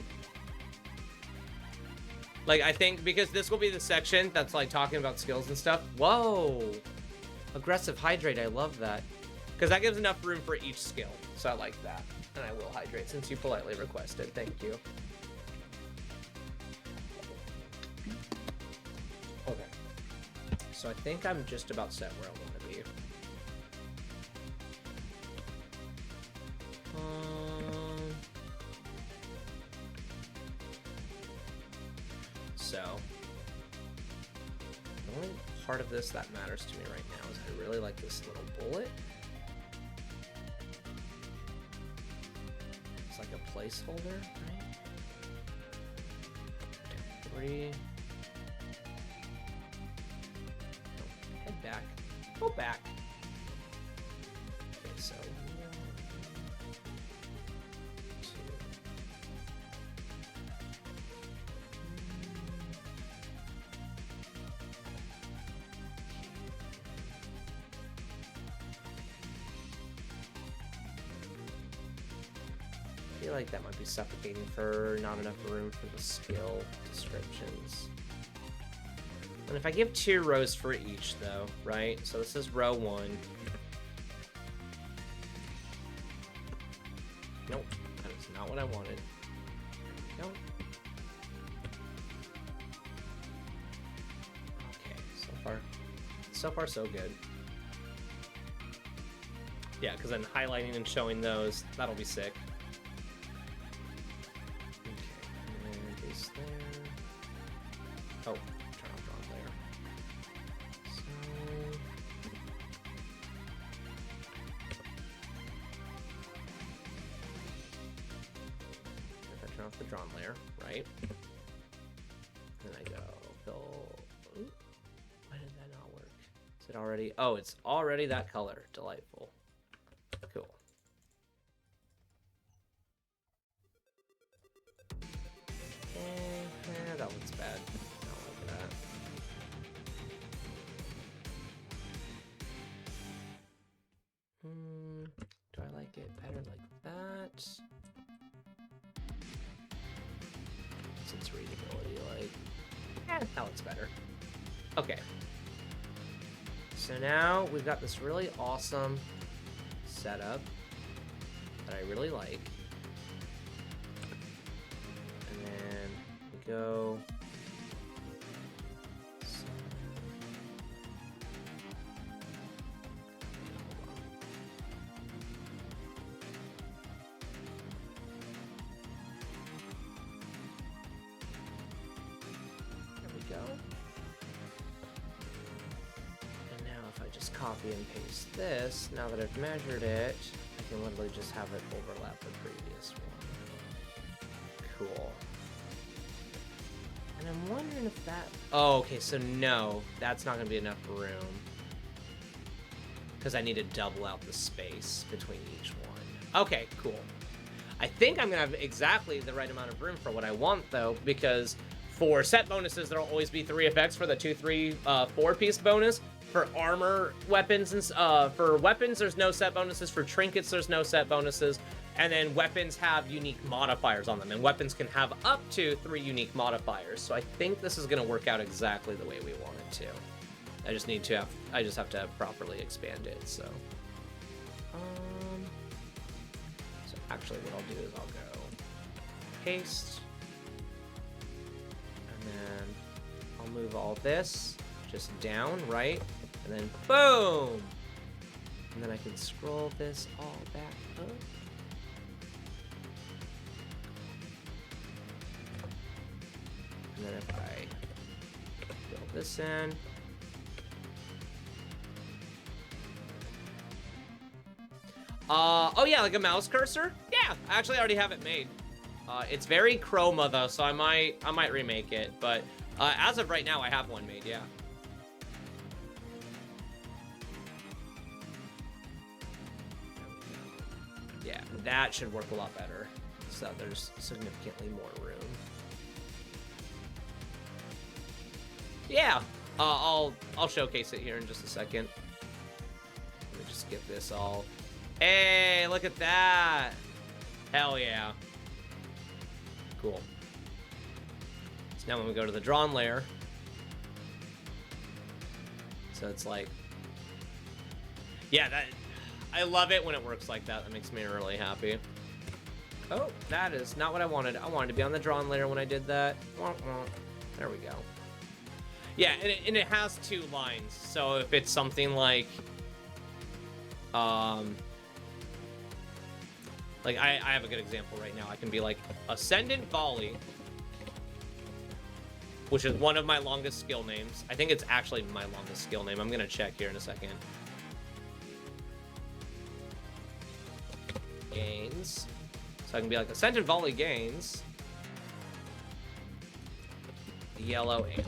Like, I think because this will be the section that's, like, talking about skills and stuff. Whoa! Aggressive hydrate, I love that. Because that gives enough room for each skill. So I like that. And I will hydrate since you politely requested. Thank you. Okay. So I think I'm just about set where I want to be. So, the only part of this that matters to me right now is I really like this little bullet. It's like a placeholder, right? 3. Head back. Go back. Okay, so 1, 2. I feel like that might be suffocating for not enough room for the skill descriptions. And if I give 2 rows for each, though, right? So this is row 1. Nope, that is not what I wanted. Nope. Okay, so far so good. Yeah, because then highlighting and showing those, that'll be sick. Okay, and base there. Oh. Off the drawn layer, right? Then I go fill. Ooh, why did that not work? Is it already? Oh, it's already that color. Delightful. Cool. Okay, that looks bad. I don't like that. Do I like it better like that? Its readability, like, that looks better. Okay. So now we've got this really awesome setup that I really like. And then we go. Copy and paste this. Now that I've measured it, I can literally just have it overlap the previous one. Cool. And I'm wondering if that... Oh, okay, so no, that's not going to be enough room. Because I need to double out the space between each one. Okay, cool. I think I'm going to have exactly the right amount of room for what I want, though, because for set bonuses, there'll always be 3 effects for the 2, 3, 4-piece bonus. For armor weapons and for weapons, there's no set bonuses. For trinkets, there's no set bonuses. And then weapons have unique modifiers on them, and weapons can have up to 3 unique modifiers. So I think this is going to work out exactly the way we want it to. I just have to properly expand it. So actually, what I'll do is I'll go paste, and then I'll move all this just down, right? And then boom! And then I can scroll this all back up. And then if I fill this in. Oh yeah, like a mouse cursor? Yeah, I actually already have it made. It's very chroma though, so I might remake it, but as of right now I have one made, yeah. Yeah, that should work a lot better, so there's significantly more room. Yeah, I'll showcase it here in just a second. Let me just get this all. Hey, look at that! Hell yeah! Cool. So now when we go to the drawn layer, so it's like, yeah, that. I love it when it works like that. That makes me really happy. Oh, that is not what I wanted. I wanted to be on the drawn layer when I did that. There we go. Yeah, and it has 2 lines. So if it's something like I have a good example right now. I can be like Ascendant Volley, which is one of my longest skill names. I think it's actually my longest skill name. I'm gonna check here in a second. Gains. So I can be like Ascendant Volley gains. Yellow amp.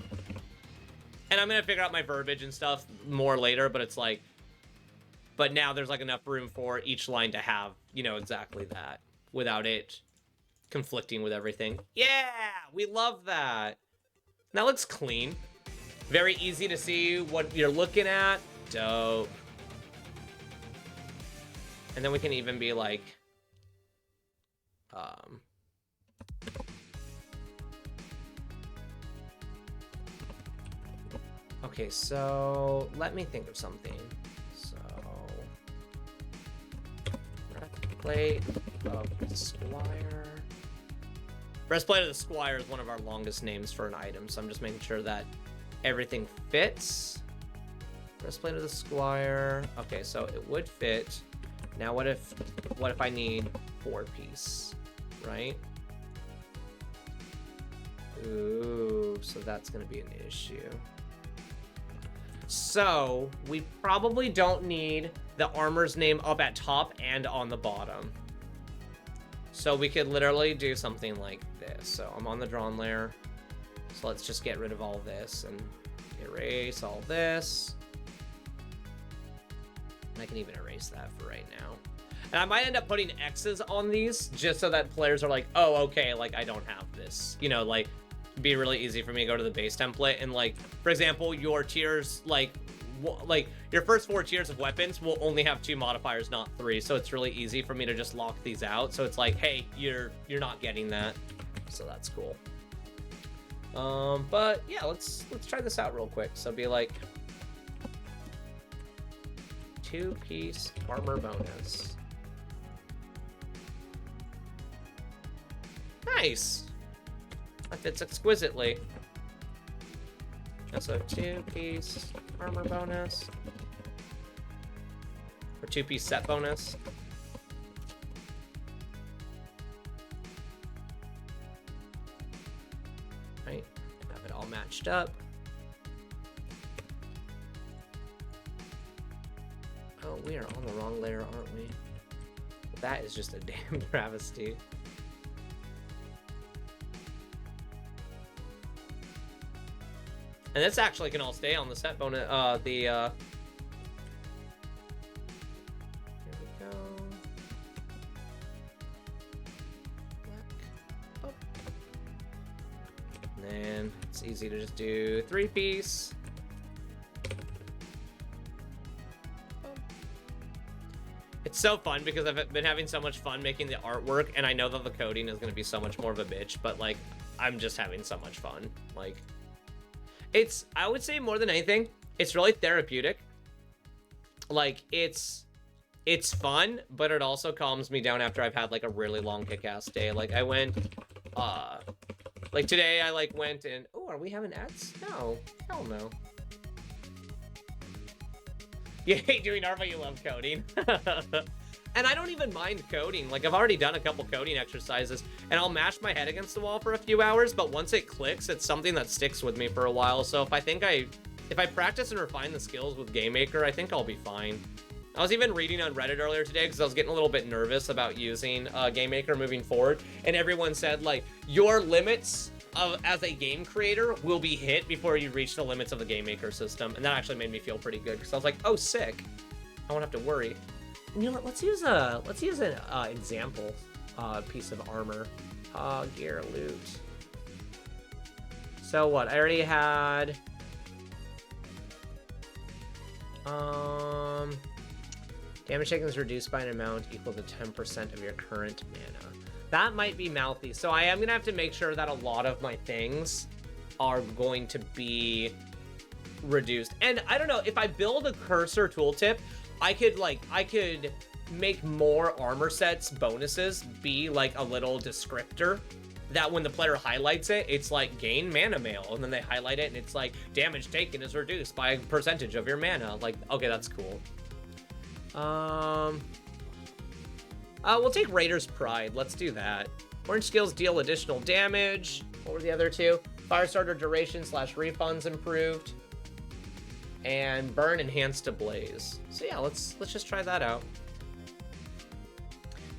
And I'm gonna figure out my verbiage and stuff more later, but it's like, but now there's like enough room for each line to have, you know, exactly that without it conflicting with everything. Yeah, we love that. That looks clean. Very easy to see what you're looking at. Dope. And then we can even be like, okay, so let me think of something. So, breastplate of the Squire. Breastplate of the Squire is one of our longest names for an item, so I'm just making sure that everything fits. Breastplate of the Squire. Okay, so it would fit. Now what if I need 4-piece, right? Ooh, so that's gonna be an issue. So we probably don't need the armor's name up at top and on the bottom. So we could literally do something like this. So I'm on the drawn layer. So let's just get rid of all this and erase all this. And I can even erase that for right now. And I might end up putting X's on these just so that players are like, oh, okay, like I don't have this. You know, like, be really easy for me to go to the base template and like, for example, your tiers, like your first 4 tiers of weapons will only have 2 modifiers, not 3. So it's really easy for me to just lock these out. So it's like, hey, you're not getting that. So that's cool. But yeah, let's try this out real quick. So be like 2-piece armor bonus. Nice. That fits exquisitely. So 2-piece armor bonus. Or 2-piece set bonus. Right. Have it all matched up. Oh, we are on the wrong layer, aren't we? That is just a damn travesty. And this actually can all stay on the set bonus, here we go. Black. Oh. And then it's easy to just do 3-piece. It's so fun because I've been having so much fun making the artwork, and I know that the coding is going to be so much more of a bitch, but like, I'm just having so much fun. Like, it's, I would say more than anything, it's really therapeutic. Like, it's fun, but it also calms me down after I've had like a really long kick-ass day. Like, I went, like today I like went and, oh, are we having ads? No, hell no. You hate doing art, but you love coding. And I don't even mind coding. Like, I've already done a couple coding exercises, and I'll mash my head against the wall for a few hours, but once it clicks, it's something that sticks with me for a while. So if I practice and refine the skills with GameMaker, I think I'll be fine. I was even reading on Reddit earlier today because I was getting a little bit nervous about using GameMaker moving forward, and everyone said, like, your limits as a game creator will be hit before you reach the limits of the GameMaker system, and that actually made me feel pretty good because I was like, oh, sick. I won't have to worry. And you know what? Let's use an example piece of armor. Gear loot. So what? I already had. Damage taken is reduced by an amount equal to 10% of your current mana. That might be mouthy. So I am gonna have to make sure that a lot of my things are going to be reduced. And I don't know, if I build a cursor tooltip, I could make more armor sets bonuses be like a little descriptor that when the player highlights it, it's like gain mana mail, and then they highlight it and it's like damage taken is reduced by a percentage of your mana. Like, okay, that's cool. We'll take Raider's Pride. Let's do that. Orange skills deal additional damage. What were the other two? Firestarter duration / refunds improved. And burn enhanced to blaze. So yeah, let's just try that out.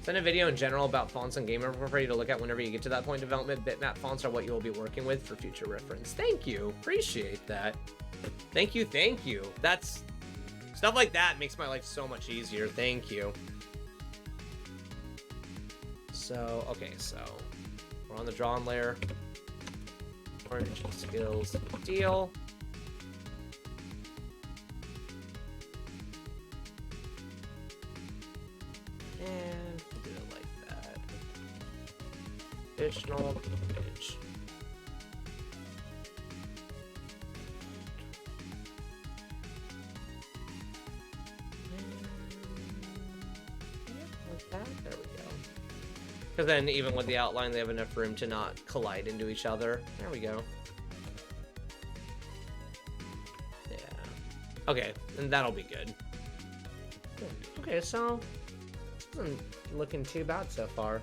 Send a video in general about fonts and gamer for you to look at whenever you get to that point in development. Bitmap fonts are what you will be working with for future reference. Thank you. Appreciate that. Thank you. Thank you. That's... Stuff like that makes my life so much easier. Thank you. So, okay, so... We're on the drawn layer. Orange skills deal. And we'll do it like that. Additional image. Like that. There we go. Because then even with the outline, they have enough room to not collide into each other. There we go. Yeah. Okay, and that'll be good. Good. Okay, so this isn't looking too bad so far.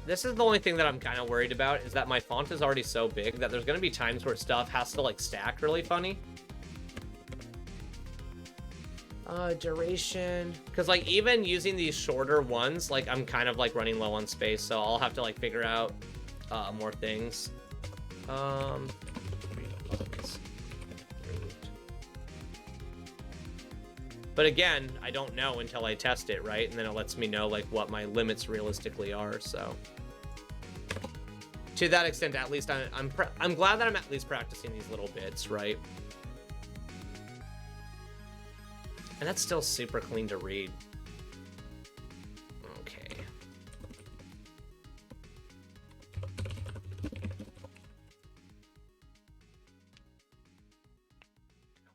This is the only thing that I'm kind of worried about, is that my font is already so big that there's going to be times where stuff has to, like, stack really funny. Duration. Because, like, even using these shorter ones, like, I'm kind of, like, running low on space, so I'll have to, like, figure out more things. But again, I don't know until I test it, right? And then it lets me know, like, what my limits realistically are, so... To that extent, at least, I'm glad that I'm at least practicing these little bits, right? And that's still super clean to read. Okay.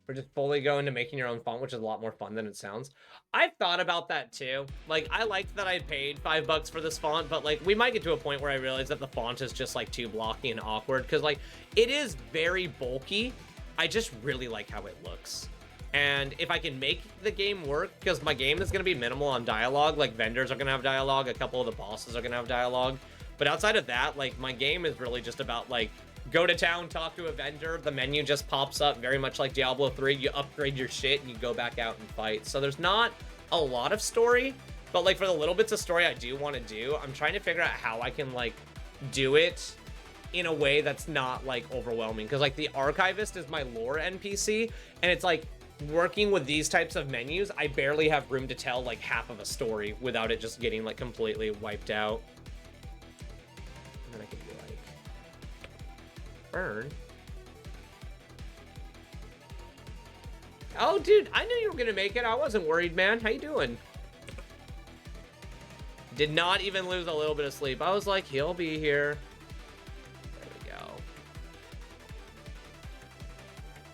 We're just fully going to making your own font, which is a lot more fun than it sounds. I've thought about that too. Like, I liked that I paid $5 for this font, but like, we might get to a point where I realize that the font is just like too blocky and awkward, because like, it is very bulky. I just really like how it looks. And if I can make the game work, because my game is going to be minimal on dialogue, like vendors are going to have dialogue, a couple of the bosses are going to have dialogue. But outside of that, like, my game is really just about like, go to town, talk to a vendor, the menu just pops up, very much like Diablo 3, you upgrade your shit, and you go back out and fight. So there's not a lot of story, but like for the little bits of story I do want to do, I'm trying to figure out how I can like do it in a way that's not like overwhelming. Because like the Archivist is my lore NPC, and it's like working with these types of menus, I barely have room to tell like half of a story without it just getting like completely wiped out. And then I can be like, burn. Oh, dude, I knew you were gonna make it. I wasn't worried, man. How you doing? Did not even lose a little bit of sleep. I was like, he'll be here. There we go.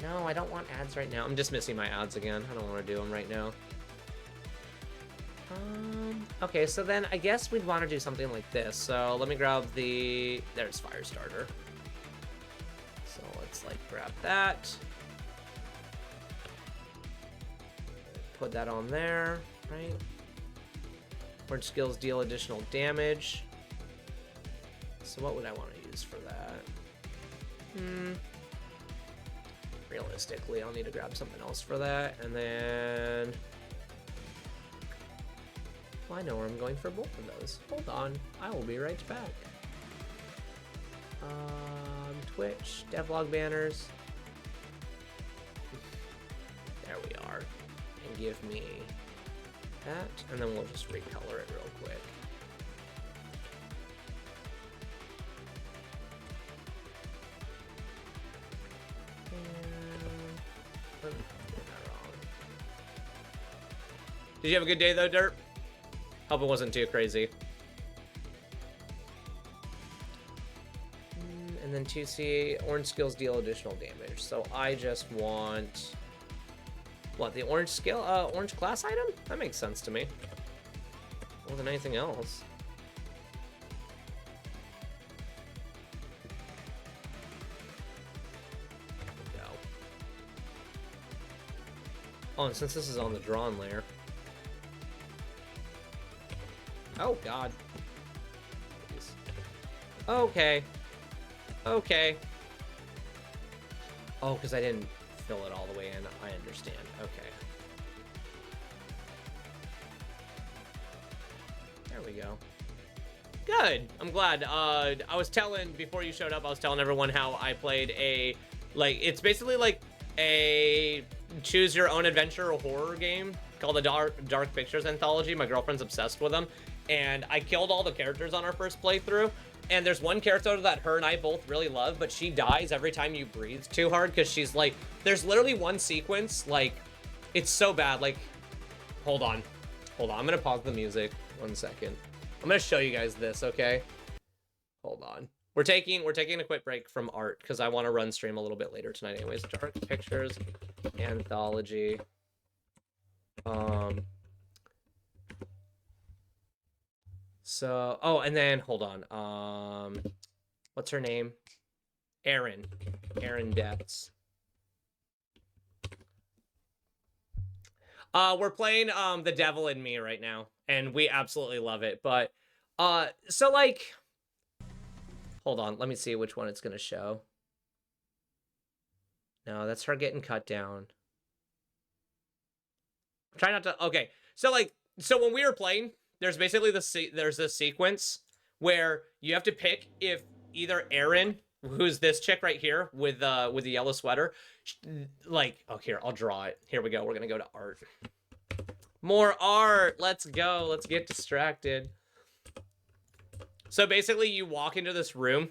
No, I don't want ads right now. I'm just missing my ads again. I don't want to do them right now. Okay, so then I guess we'd want to do something like this. So let me grab the... There's Firestarter. So let's like grab that. Put that on there, right? Orange skills deal additional damage. So what would I want to use for that? Realistically, I'll need to grab something else for that. And then... Well, I know where I'm going for both of those. Hold on. I will be right back. Twitch, DevLog banners. There we are. And give me that, and then we'll just recolor it real quick. Did you have a good day though, Derp? Hope it wasn't too crazy. And then 2C, orange skills deal additional damage. So I just want... What, the orange skill, orange class item? That makes sense to me. More than anything else. There we go. Oh, and since this is on the drawn layer. Oh, God. Okay. Okay. Oh, because I didn't fill it all the way in. I understand. Okay. There we go. Good. I'm glad. I was telling, before you showed up, I was telling everyone how I played a, like, it's basically like a choose your own adventure horror game called the Dark Pictures Anthology. My girlfriend's obsessed with them. And I killed all the characters on our first playthrough. And there's one character that her and I both really love, but she dies every time you breathe too hard because she's like, there's literally one sequence, like, it's so bad. Like, hold on. Hold on. I'm going to pause the music 1 second. I'm going to show you guys this, okay? Hold on. We're taking a quick break from art because I want to run stream a little bit later tonight anyways. Dark Pictures Anthology. So, oh, and then, hold on. What's her name? Erin Deaths. We're playing, The Devil in Me right now, and we absolutely love it, but, so, like, hold on, let me see which one it's gonna show. No, that's her getting cut down. Try not to, okay, so, like, so when we were playing, there's basically there's this sequence where you have to pick if either Erin, who's this chick right here with the yellow sweater, like, oh, here, I'll draw it. Here we go. We're gonna go to art. More art. Let's go. Let's get distracted. So basically, you walk into this room,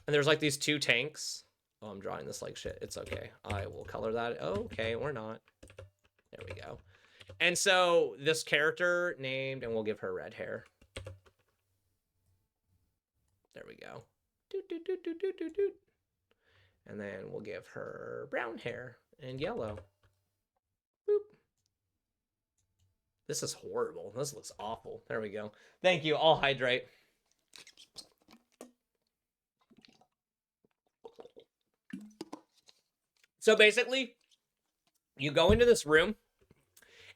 and there's like these two tanks. Oh, I'm drawing this like shit. It's okay. I will color that. Oh, okay, or not. There we go. And so this character named, and we'll give her red hair. There we go. Doot, doot, doot, doot, doot, doot, doot. And then we'll give her brown hair and yellow. Boop. This is horrible. This looks awful. There we go. Thank you. I'll hydrate. So basically, you go into this room,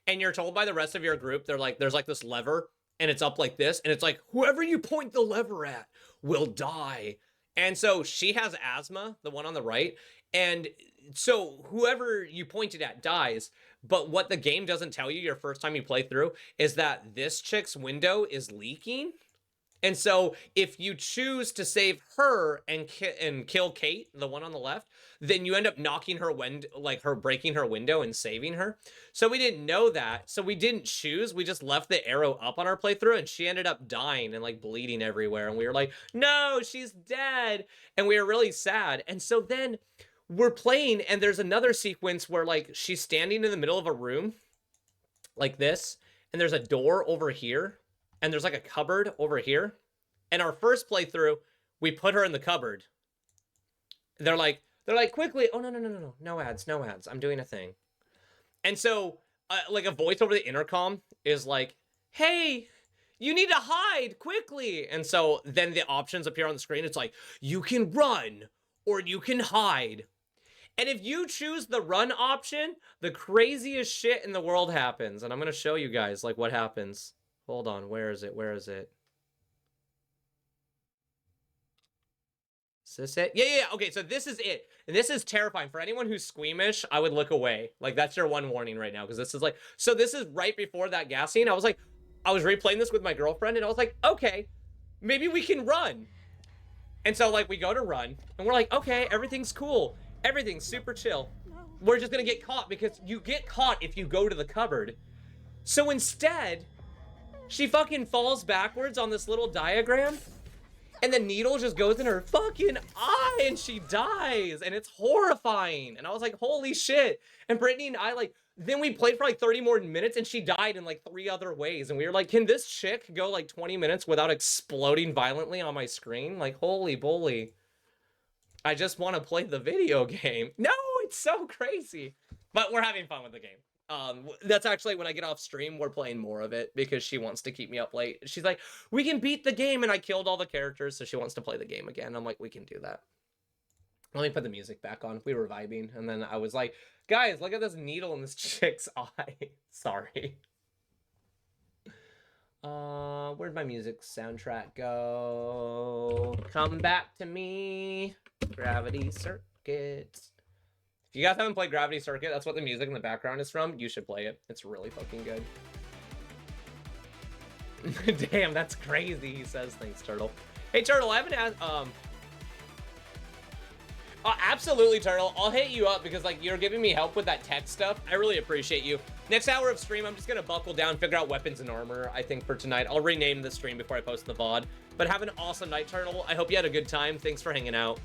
and you're told by the rest of your group, they're like, there's like this lever, and it's up like this, and it's like, whoever you point the lever at will die. And so she has asthma, the one on the right, and so whoever you point it at dies. But what the game doesn't tell you your first time you play through is that this chick's window is leaking. And so if you choose to save her and kill Kate, the one on the left, then you end up knocking her breaking her window and saving her. So we didn't know that. So we didn't choose. We just left the arrow up on our playthrough, and she ended up dying and like bleeding everywhere. And we were like, no, she's dead. And we were really sad. And so then we're playing, and there's another sequence where like she's standing in the middle of a room like this, and there's a door over here, and there's like a cupboard over here. And our first playthrough, we put her in the cupboard. They're like, quickly, oh, no ads, I'm doing a thing. And so, like, a voice over the intercom is like, hey, you need to hide quickly. And so then the options appear on the screen. It's like, you can run or you can hide. And if you choose the run option, the craziest shit in the world happens. And I'm going to show you guys, like, what happens. Hold on, where is it? Is this it? Yeah. Okay, so this is it. And this is terrifying. For anyone who's squeamish, I would look away. Like, that's your one warning right now, because this is like... So this is right before that gas scene. I was replaying this with my girlfriend, and I was like, okay, maybe we can run. And so, like, we go to run, and we're like, okay, everything's cool. Everything's super chill. We're just gonna get caught, because you get caught if you go to the cupboard. So instead, she fucking falls backwards on this little diagram, and the needle just goes in her fucking eye, and she dies, and it's horrifying. And I was like, holy shit. And Brittany and I, like, then we played for like 30 more minutes, and she died in like 3 other ways. And we were like, can this chick go like 20 minutes without exploding violently on my screen? Like, holy bully. I just want to play the video game. No, it's so crazy. But we're having fun with the game. That's actually, when I get off stream, we're playing more of it because she wants to keep me up late. She's like, we can beat the game, and I killed all the characters, so she wants to play the game again. I'm like, we can do that. Let me put the music back on. We were vibing, and then I was like, guys, look at this needle in this chick's eye. Sorry. Where'd my music soundtrack go? Come back to me. Gravity Circuit. If you guys haven't played Gravity Circuit, that's what the music in the background is from. You should play it. It's really fucking good. Damn, that's crazy, he says. Thanks, Turtle. Hey, Turtle, I haven't asked, absolutely, Turtle. I'll hit you up because, like, you're giving me help with that tech stuff. I really appreciate you. Next hour of stream, I'm just gonna buckle down, figure out weapons and armor, I think, for tonight. I'll rename the stream before I post the VOD. But have an awesome night, Turtle. I hope you had a good time. Thanks for hanging out.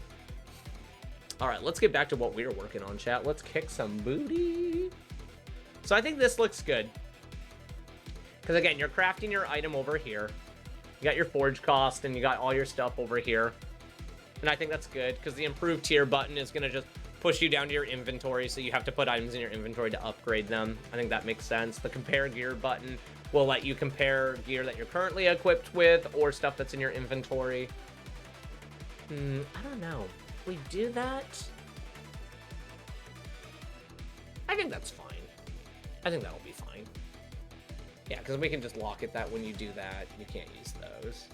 All right, let's get back to what we're working on, chat. Let's kick some booty. So I think this looks good. Because, again, you're crafting your item over here. You got your forge cost, and you got all your stuff over here. And I think that's good, because the improved tier button is going to just push you down to your inventory, so you have to put items in your inventory to upgrade them. I think that makes sense. The compare gear button will let you compare gear that you're currently equipped with, or stuff that's in your inventory. I don't know. If we do that, I think that's fine. I think that'll be fine. Yeah, because we can just lock it that when you do that, you can't use those.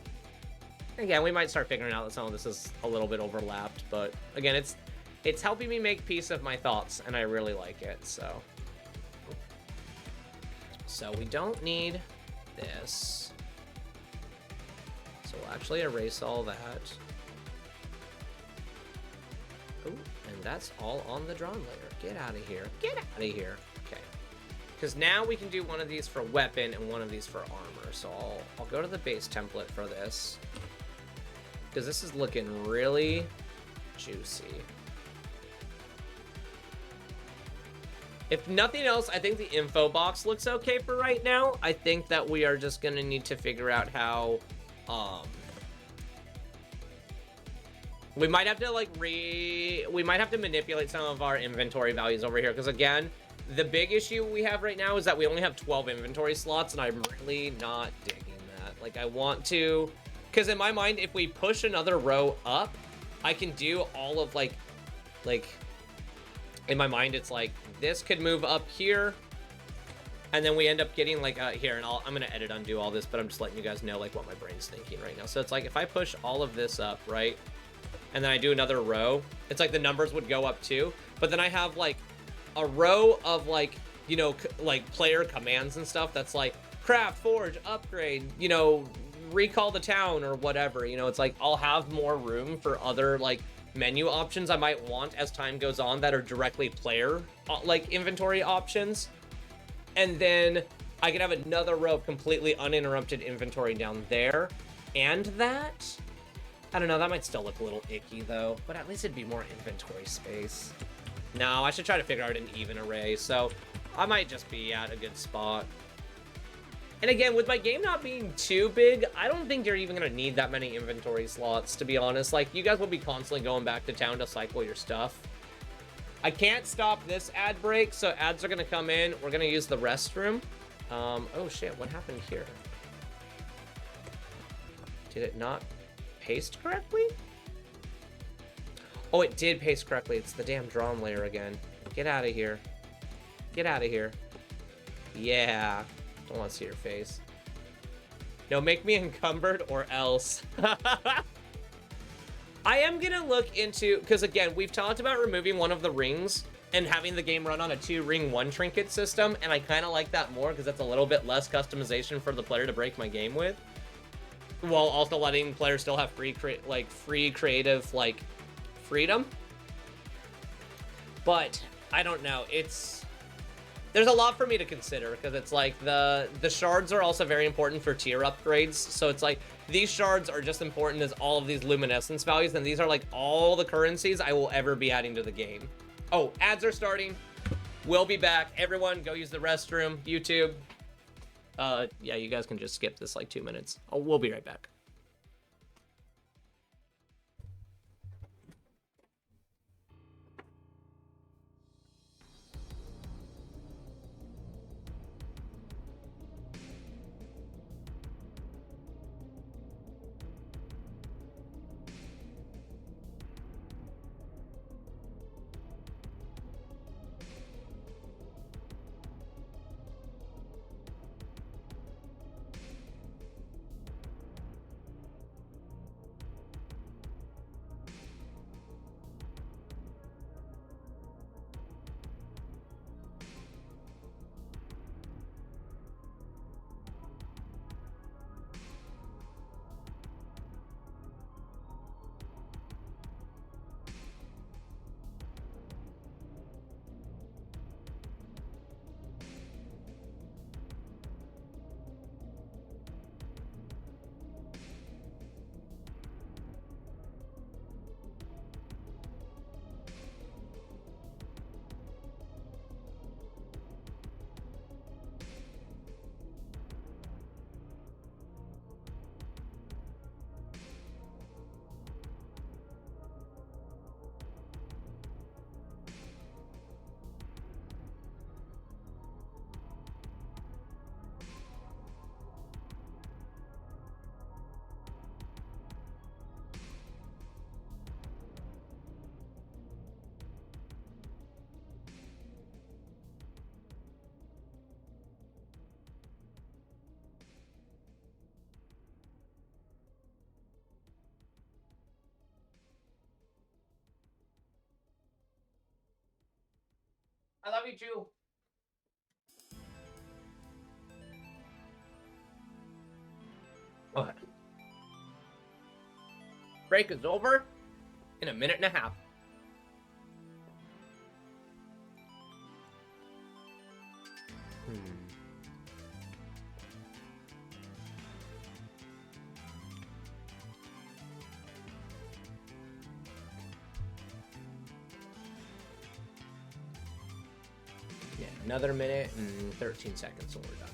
Again, we might start figuring out that some of this is a little bit overlapped, but again, it's helping me make peace of my thoughts, and I really like it, so. So we don't need this. So we'll actually erase all that. Ooh, and that's all on the drawn layer. Get out of here. Get out of here. Okay. Because now we can do one of these for weapon and one of these for armor. So I'll go to the base template for this. Because this is looking really juicy. If nothing else, I think the info box looks okay for right now. I think that we are just going to need to figure out how... we might have to, like, we might have to manipulate some of our inventory values over here. Because, again, the big issue we have right now is that we only have 12 inventory slots, and I'm really not digging that. Like, I want to... Because in my mind, if we push another row up, I can do all of, like... In my mind, it's like, this could move up here. And then we end up getting, like, here. And I'm going to edit undo all this, but I'm just letting you guys know, like, what my brain's thinking right now. So it's like, if I push all of this up, right? And then I do another row, it's like the numbers would go up too. But then I have, like, a row of, like, you know, like, player commands and stuff that's like, craft, forge, upgrade, you know, recall the town or whatever. You know, it's like, I'll have more room for other, like, menu options I might want as time goes on that are directly player, like, inventory options. And then I could have another row of completely uninterrupted inventory down there. And that... I don't know, that might still look a little icky, though. But at least it'd be more inventory space. No, I should try to figure out an even array. So I might just be at a good spot. And again, with my game not being too big, I don't think you're even going to need that many inventory slots, to be honest. Like, you guys will be constantly going back to town to cycle your stuff. I can't stop this ad break, so ads are going to come in. We're going to use the restroom. Oh, shit, what happened here? Did it not... paste correctly? Oh, it did paste correctly. It's the damn drawn layer again. Get out of here. Get out of here. Yeah. Don't want to see your face. No, make me encumbered or else. I am gonna look into, because again, we've talked about removing one of the rings and having the game run on a 2-ring 1-trinket system, and I kind of like that more because that's a little bit less customization for the player to break my game with, while also letting players still have free creative, like, freedom. But I don't know, there's a lot for me to consider, because it's like the shards are also very important for tier upgrades. So it's like, these shards are just important as all of these luminescence values, and these are like all the currencies I will ever be adding to the game. Oh, ads are starting. We'll be back. Everyone go use the restroom. YouTube. Yeah, you guys can just skip this like 2 minutes. Oh, we'll be right back. I love you too. Okay. Break is over in a minute and a half. Yeah, another minute and 13 seconds and we're done.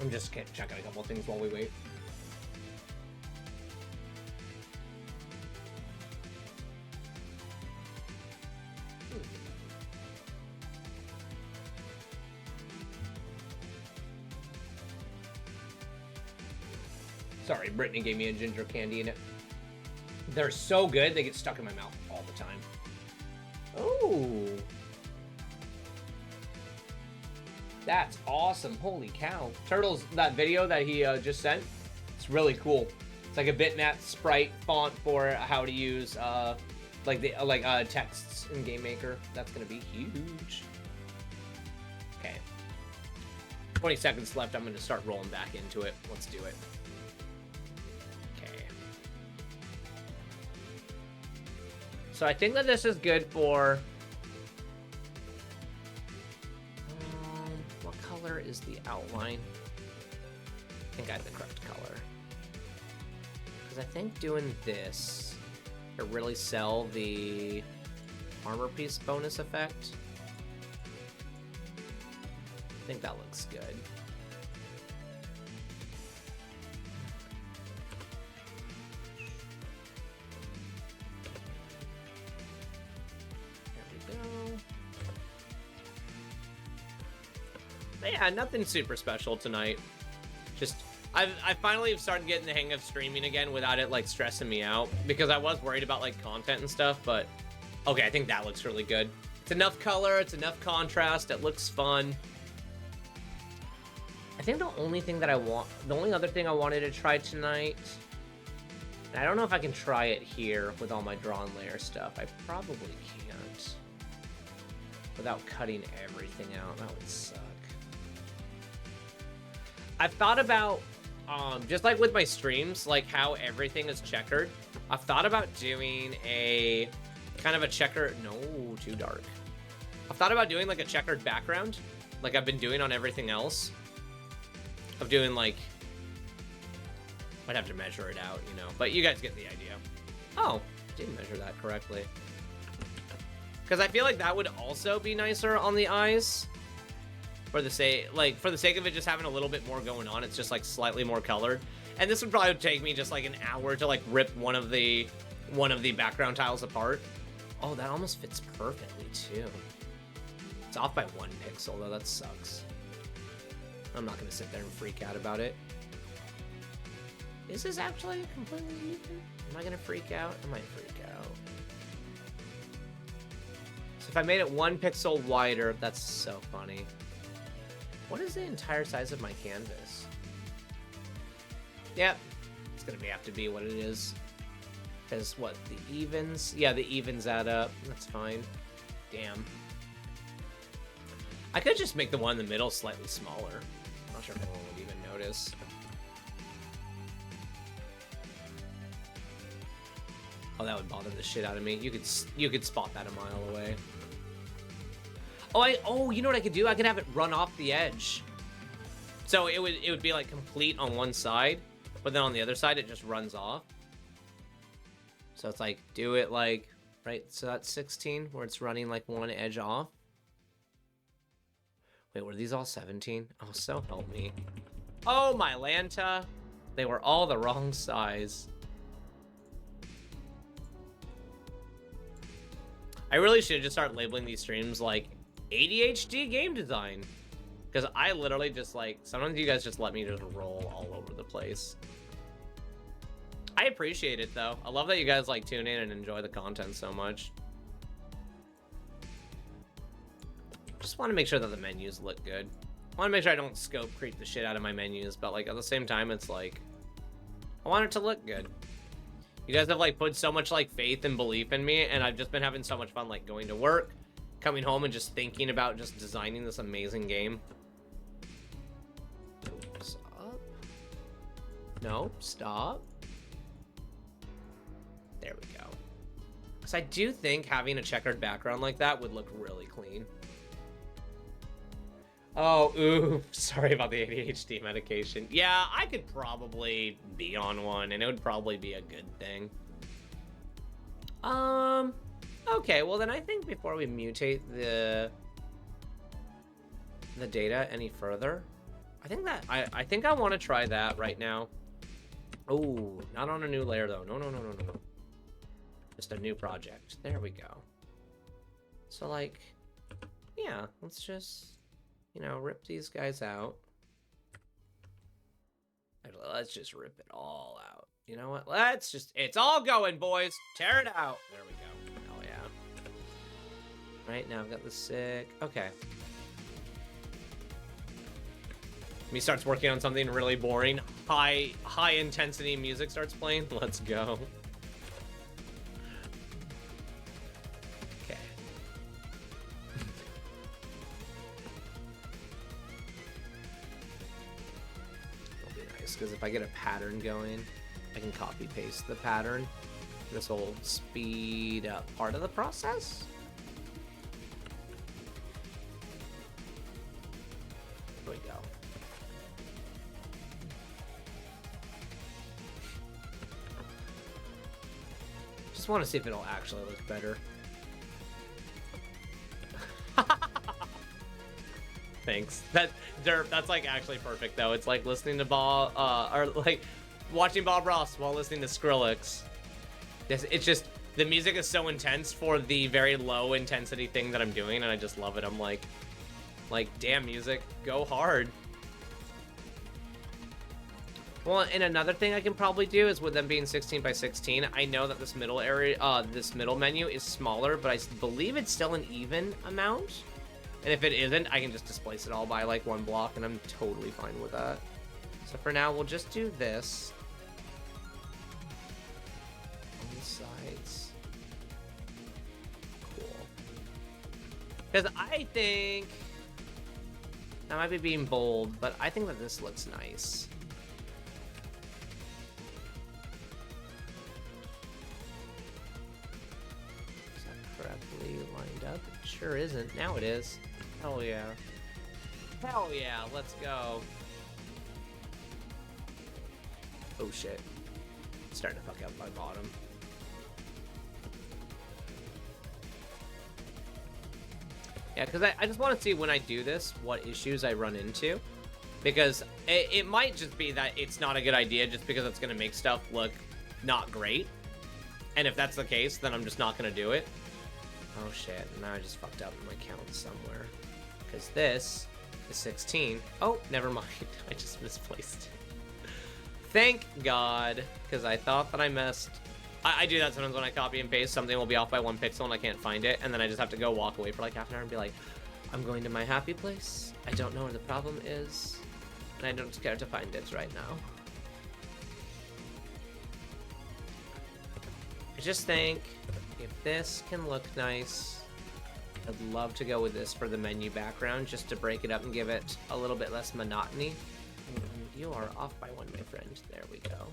I'm just checking a couple things while we wait. Sorry, Brittany gave me a ginger candy in it. They're so good, they get stuck in my mouth all the time. Oh. That's awesome. Holy cow. Turtles, that video that he just sent, it's really cool. It's like a bitmap sprite font for how to use texts in Game Maker. That's going to be huge. Okay. 20 seconds left. I'm going to start rolling back into it. Let's do it. Okay. So I think that this is good for... what color is the outline? I think I have the correct color. Because I think doing this to really sell the armor piece bonus effect. I think that looks good. Yeah, nothing super special tonight. Just, I finally have started getting the hang of streaming again without it, like, stressing me out. Because I was worried about, like, content and stuff, but... Okay, I think that looks really good. It's enough color, it's enough contrast, it looks fun. I think the only thing that the only other thing I wanted to try tonight... And I don't know if I can try it here with all my drawn layer stuff. I probably can't. Without cutting everything out, that would suck. I've thought about, just like with my streams, like how everything is checkered. I've thought about doing a kind of a checker. No, too dark. I've thought about doing like a checkered background, like I've been doing on everything else. Of doing like, I'd have to measure it out, you know, but you guys get the idea. Oh, didn't measure that correctly. Because I feel like that would also be nicer on the eyes. For the sake of it just having a little bit more going on, it's just like slightly more colored. And this would probably take me just like an hour to like rip one of the background tiles apart. Oh, that almost fits perfectly too. It's off by 1 pixel though, that sucks. I'm not gonna sit there and freak out about it. Is this actually completely even? Am I gonna freak out? I might freak out. So if I made it 1 pixel wider, that's so funny. What is the entire size of my canvas? Yep, it's gonna have to be what it is. Because what, the evens? Yeah, the evens add up. That's fine. Damn. I could just make the one in the middle slightly smaller. I'm not sure if anyone would even notice. Oh, that would bother the shit out of me. You could spot that a mile away. Oh, you know what I could do? I could have it run off the edge. So it would be like complete on one side, but then on the other side it just runs off. So it's like, do it like, right, so that's 16, where it's running like one edge off. Wait, were these all 17? Oh, so help me. Oh, my Lanta. They were all the wrong size. I really should just start labeling these streams like ADHD game design. Because I literally just like, sometimes you guys just let me just roll all over the place. I appreciate it though. I love that you guys like tune in and enjoy the content so much. Just want to make sure that the menus look good. I want to make sure I don't scope creep the shit out of my menus, but like at the same time, it's like I want it to look good. You guys have like put so much like faith and belief in me, and I've just been having so much fun like going to work, coming home, and just thinking about just designing this amazing game. Stop. Nope, stop. There we go. Because I do think having a checkered background like that would look really clean. Oh, ooh, sorry about the ADHD medication. Yeah, I could probably be on one, and it would probably be a good thing. Okay, well then I think before we mutate the data any further, I think I want to try that right now. Oh, not on a new layer though. No. Just a new project. There we go. So like, yeah, let's just, you know, rip these guys out. Actually, let's just rip it all out. You know what? Let's just, it's all going, boys. Tear it out. There we go. Oh yeah. Right, now I've got the sick. Okay. He starts working on something really boring. High intensity music starts playing. Let's go. Okay. That'll be nice, because if I get a pattern going, I can copy paste the pattern. This will speed up part of the process. There we go. Just want to see if it'll actually look better. Thanks. That's like actually perfect though. It's like listening to Bob, or like watching Bob Ross while listening to Skrillex. It's just, the music is so intense for the very low intensity thing that I'm doing, and I just love it. I'm like, damn, music, go hard. Well, and another thing I can probably do is, with them being 16 by 16, I know that this middle area, this middle menu is smaller, but I believe it's still an even amount. And if it isn't, I can just displace it all by like one block, and I'm totally fine with that. So for now, we'll just do this. On the sides. Cool. Because I think, I might be being bold, but I think that this looks nice. Is that correctly lined up? It sure isn't. Now it is. Hell yeah. Hell yeah, let's go. Oh shit. It's starting to fuck up my bottom. Yeah, because I just want to see when I do this, what issues I run into. Because it might just be that it's not a good idea just because it's going to make stuff look not great. And if that's the case, then I'm just not going to do it. Oh shit, now I just fucked up my count somewhere. Because this is 16. Oh, never mind. I just misplaced it. Thank God, because I thought that I messed. I do that sometimes when I copy and paste. Something will be off by 1 pixel and I can't find it, and then I just have to go walk away for like half an hour and be like, I'm going to my happy place. I don't know where the problem is, and I don't care to find it right now. I just think if this can look nice, I'd love to go with this for the menu background, just to break it up and give it a little bit less monotony. You are off by 1, my friend. There we go.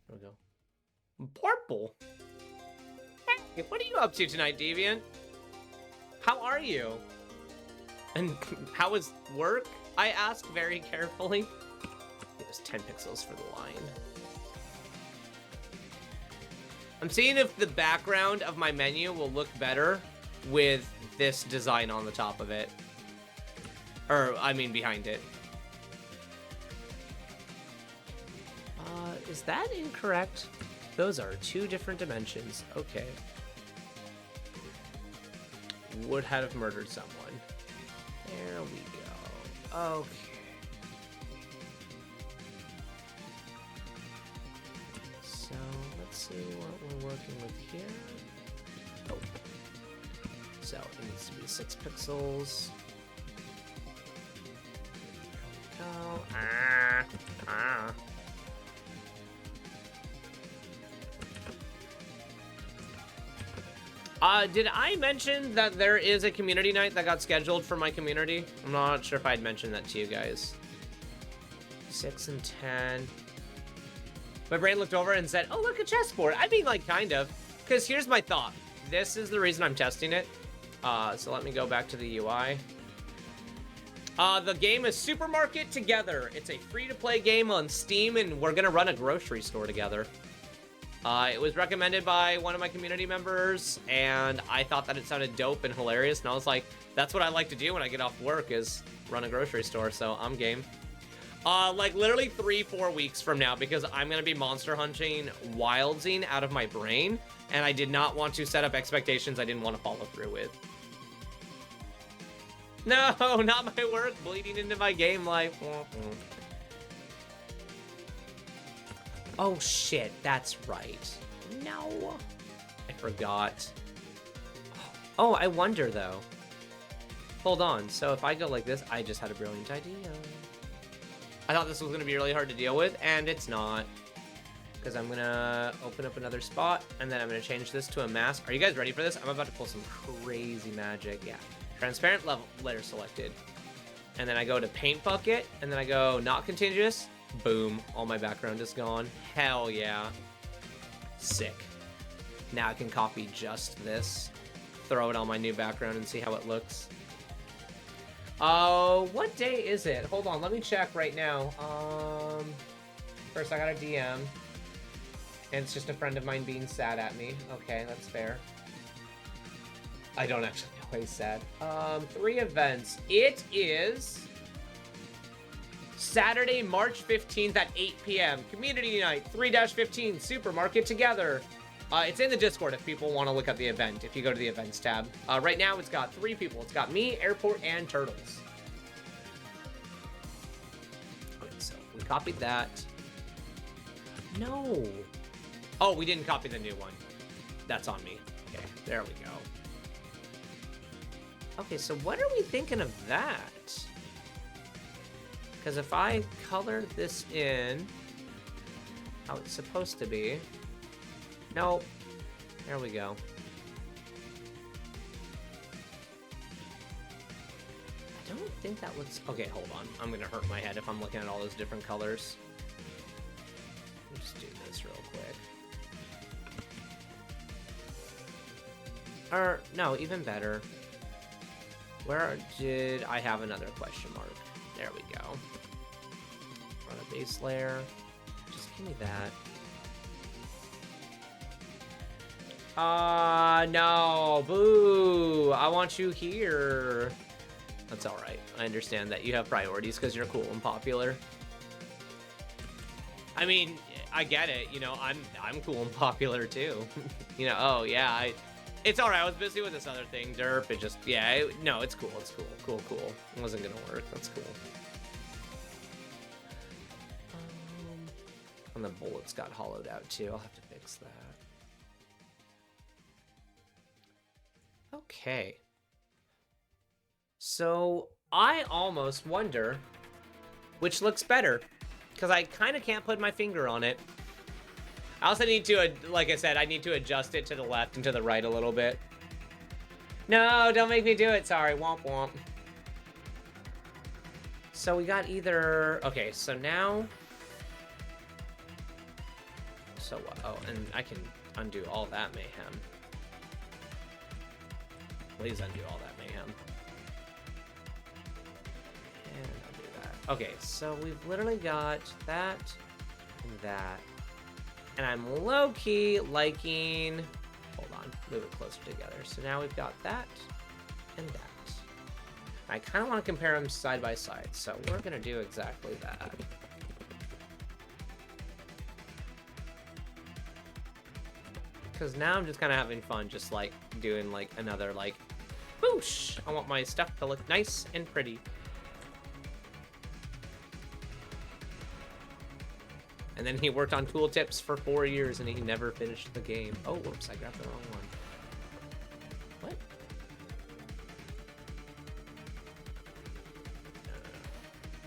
There we go. Purple. Hey, what are you up to tonight, Deviant? How are you? And how is work? I ask very carefully. It was 10 pixels for the line. I'm seeing if the background of my menu will look better with this design on the top of it. Or, I mean, behind it. Is that incorrect? Those are 2 different dimensions. Okay. Would have murdered someone. There we go. Okay. So, let's see what we're working with here. Oh. So it needs to be 6 pixels. Oh, did I mention that there is a community night that got scheduled for my community? I'm not sure if I'd mentioned that to you guys. 6 and 10. My brain looked over and said, oh, look, a chessboard. I mean, like, kind of. Because here's my thought. This is the reason I'm testing it. So let me go back to the UI. The game is Supermarket Together. It's a free-to-play game on Steam, and we're going to run a grocery store together. It was recommended by one of my community members, and I thought that it sounded dope and hilarious, and I was like, that's what I like to do when I get off work, is run a grocery store, so I'm game. Like, literally 3-4 weeks from now, because I'm going to be monster hunting Wildzing out of my brain, and I did not want to set up expectations I didn't want to follow through with. No, not my work bleeding into my game life. Oh, shit, that's right. No. I forgot. Oh, I wonder, though. Hold on, so if I go like this, I just had a brilliant idea. I thought this was going to be really hard to deal with, and it's not. Because I'm going to open up another spot, and then I'm going to change this to a mask. Are you guys ready for this? I'm about to pull some crazy magic. Yeah. Transparent level layer selected. And then I go to paint bucket, and then I go not continuous. Boom. All my background is gone. Hell yeah. Sick. Now I can copy just this, throw it on my new background, and see how it looks. What day is it? Hold on, let me check right now. First I got a DM. And it's just a friend of mine being sad at me. Okay, that's fair. I don't actually know why he's sad. 3 events. It is Saturday, March 15th at 8 p.m. Community Night, 3-15, Supermarket Together. It's in the Discord if people want to look at the event, if you go to the events tab. Right now, it's got 3 people. It's got me, Airport, and Turtles. Okay, so we copied that. No. Oh, we didn't copy the new one. That's on me. Okay, there we go. Okay, so what are we thinking of that? Because if I color this in how it's supposed to be... Nope. There we go. I don't think that looks... Okay, hold on. I'm going to hurt my head if I'm looking at all those different colors. Let me just do this real quick. Or, no, even better. Where did I have another question mark? There we go. Run a base layer. Just give me that. No. Boo. I want you here. That's alright. I understand that you have priorities because you're cool and popular. I mean, I get it. You know, I'm cool and popular too. You know, oh yeah, it's alright. I was busy with this other thing, derp. It just, yeah, no, it's cool. It's cool. Cool. It wasn't gonna work. That's cool. And the bullets got hollowed out too. I'll have to fix that. Okay. So I almost wonder which looks better, because I kind of can't put my finger on it. I also need to, like I said, I need to adjust it to the left and to the right a little bit. No, don't make me do it. Sorry. Womp womp. So we got either... Okay, so now... So what? Oh, and I can undo all that mayhem. Please undo all that mayhem. And undo that. Okay, so we've literally got that and that. And I'm low-key liking... Hold on, move it closer together. So now we've got that and that. I kind of want to compare them side by side, so we're going to do exactly that. Because now I'm just kind of having fun, just like doing like another like, whoosh! I want my stuff to look nice and pretty. And then he worked on tooltips for 4 years and he never finished the game. Oh, whoops, I grabbed the wrong one. What? No.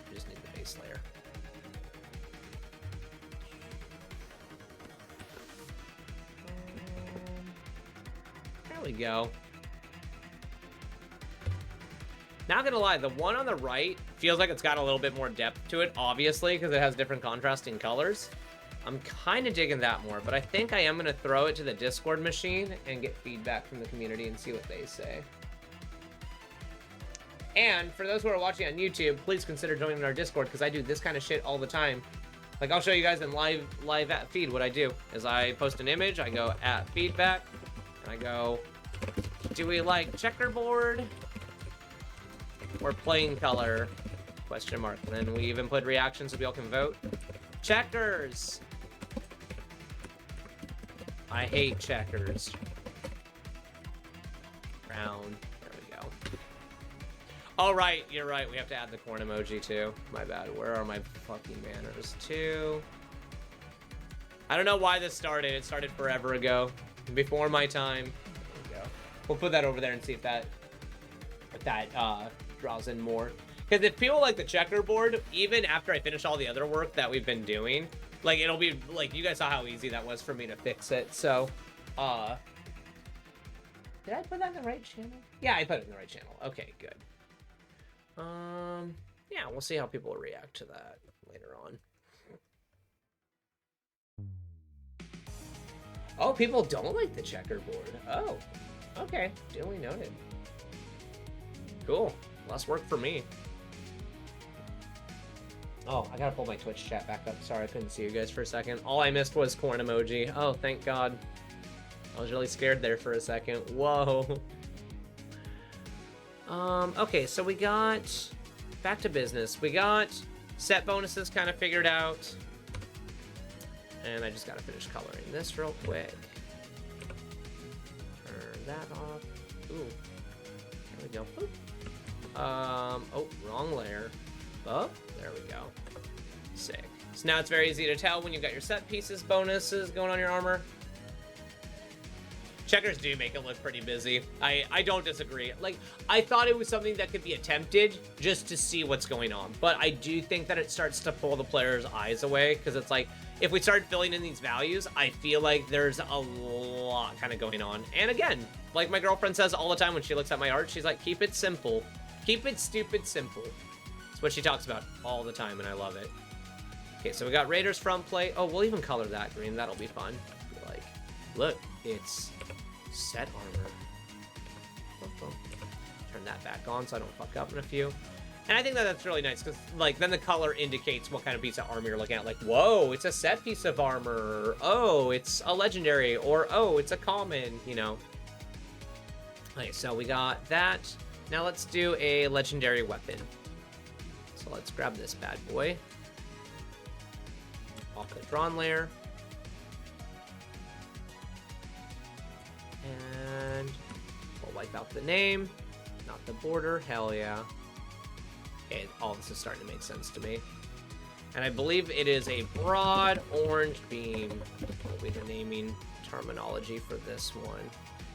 I just need the base layer. There we go. Not gonna lie, the one on the right feels like it's got a little bit more depth to it, obviously, because it has different contrasting colors. I'm kind of digging that more, but I think I am gonna throw it to the Discord machine and get feedback from the community and see what they say. And for those who are watching on YouTube, please consider joining our Discord, because I do this kind of shit all the time. Like, I'll show you guys in live at feed what I do is I post an image, I go at feedback, and I go, do we like checkerboard or plain color? Question mark. And then we even put reactions so people can vote. Checkers. I hate checkers. Brown. There we go. Oh, right. You're right. We have to add the corn emoji too. My bad. Where are my fucking banners? 2. I don't know why this started. It started forever ago. Before my time. There we go. We'll put that over there and see if that draws in more. Because if people like the checkerboard, even after I finish all the other work that we've been doing, like, it'll be, like, you guys saw how easy that was for me to fix it, so, did I put that in the right channel? Yeah, I put it in the right channel. Okay, good. Yeah, we'll see how people react to that later on. Oh, people don't like the checkerboard. Oh, okay, duly noted. Cool. Less work for me. Oh, I gotta pull my Twitch chat back up. Sorry, I couldn't see you guys for a second. All I missed was corn emoji. Oh, thank God. I was really scared there for a second. Whoa. Okay, so we got... Back to business. We got set bonuses kind of figured out. And I just gotta finish coloring this real quick. Turn that off. Ooh. There we go. Ooh. Oh, wrong layer. Oh, there we go. Sick. So now it's very easy to tell when you've got your set pieces bonuses going on your armor. Checkers do make it look pretty busy. I don't disagree. Like, I thought it was something that could be attempted just to see what's going on. But I do think that it starts to pull the player's eyes away, because it's like, if we start filling in these values, I feel like there's a lot kind of going on. And again, like my girlfriend says all the time when she looks at my art, she's like, keep it simple. Keep it stupid simple. That's what she talks about all the time, and I love it. Okay, so we got Raiders front plate. Oh, we'll even color that green. That'll be fun. Like, look, it's set armor. Turn that back on so I don't fuck up in a few. And I think that that's really nice, because, like, then the color indicates what kind of piece of armor you're looking at. Like, whoa, it's a set piece of armor. Or, oh, it's a legendary. Or, oh, it's a common, you know. Okay, so we got that. Now let's do a legendary weapon. So let's grab this bad boy. Off the drawn layer. And we'll wipe out the name, not the border. Hell yeah. Okay, all this is starting to make sense to me. And I believe it is a broad orange beam. Will be the naming terminology for this one.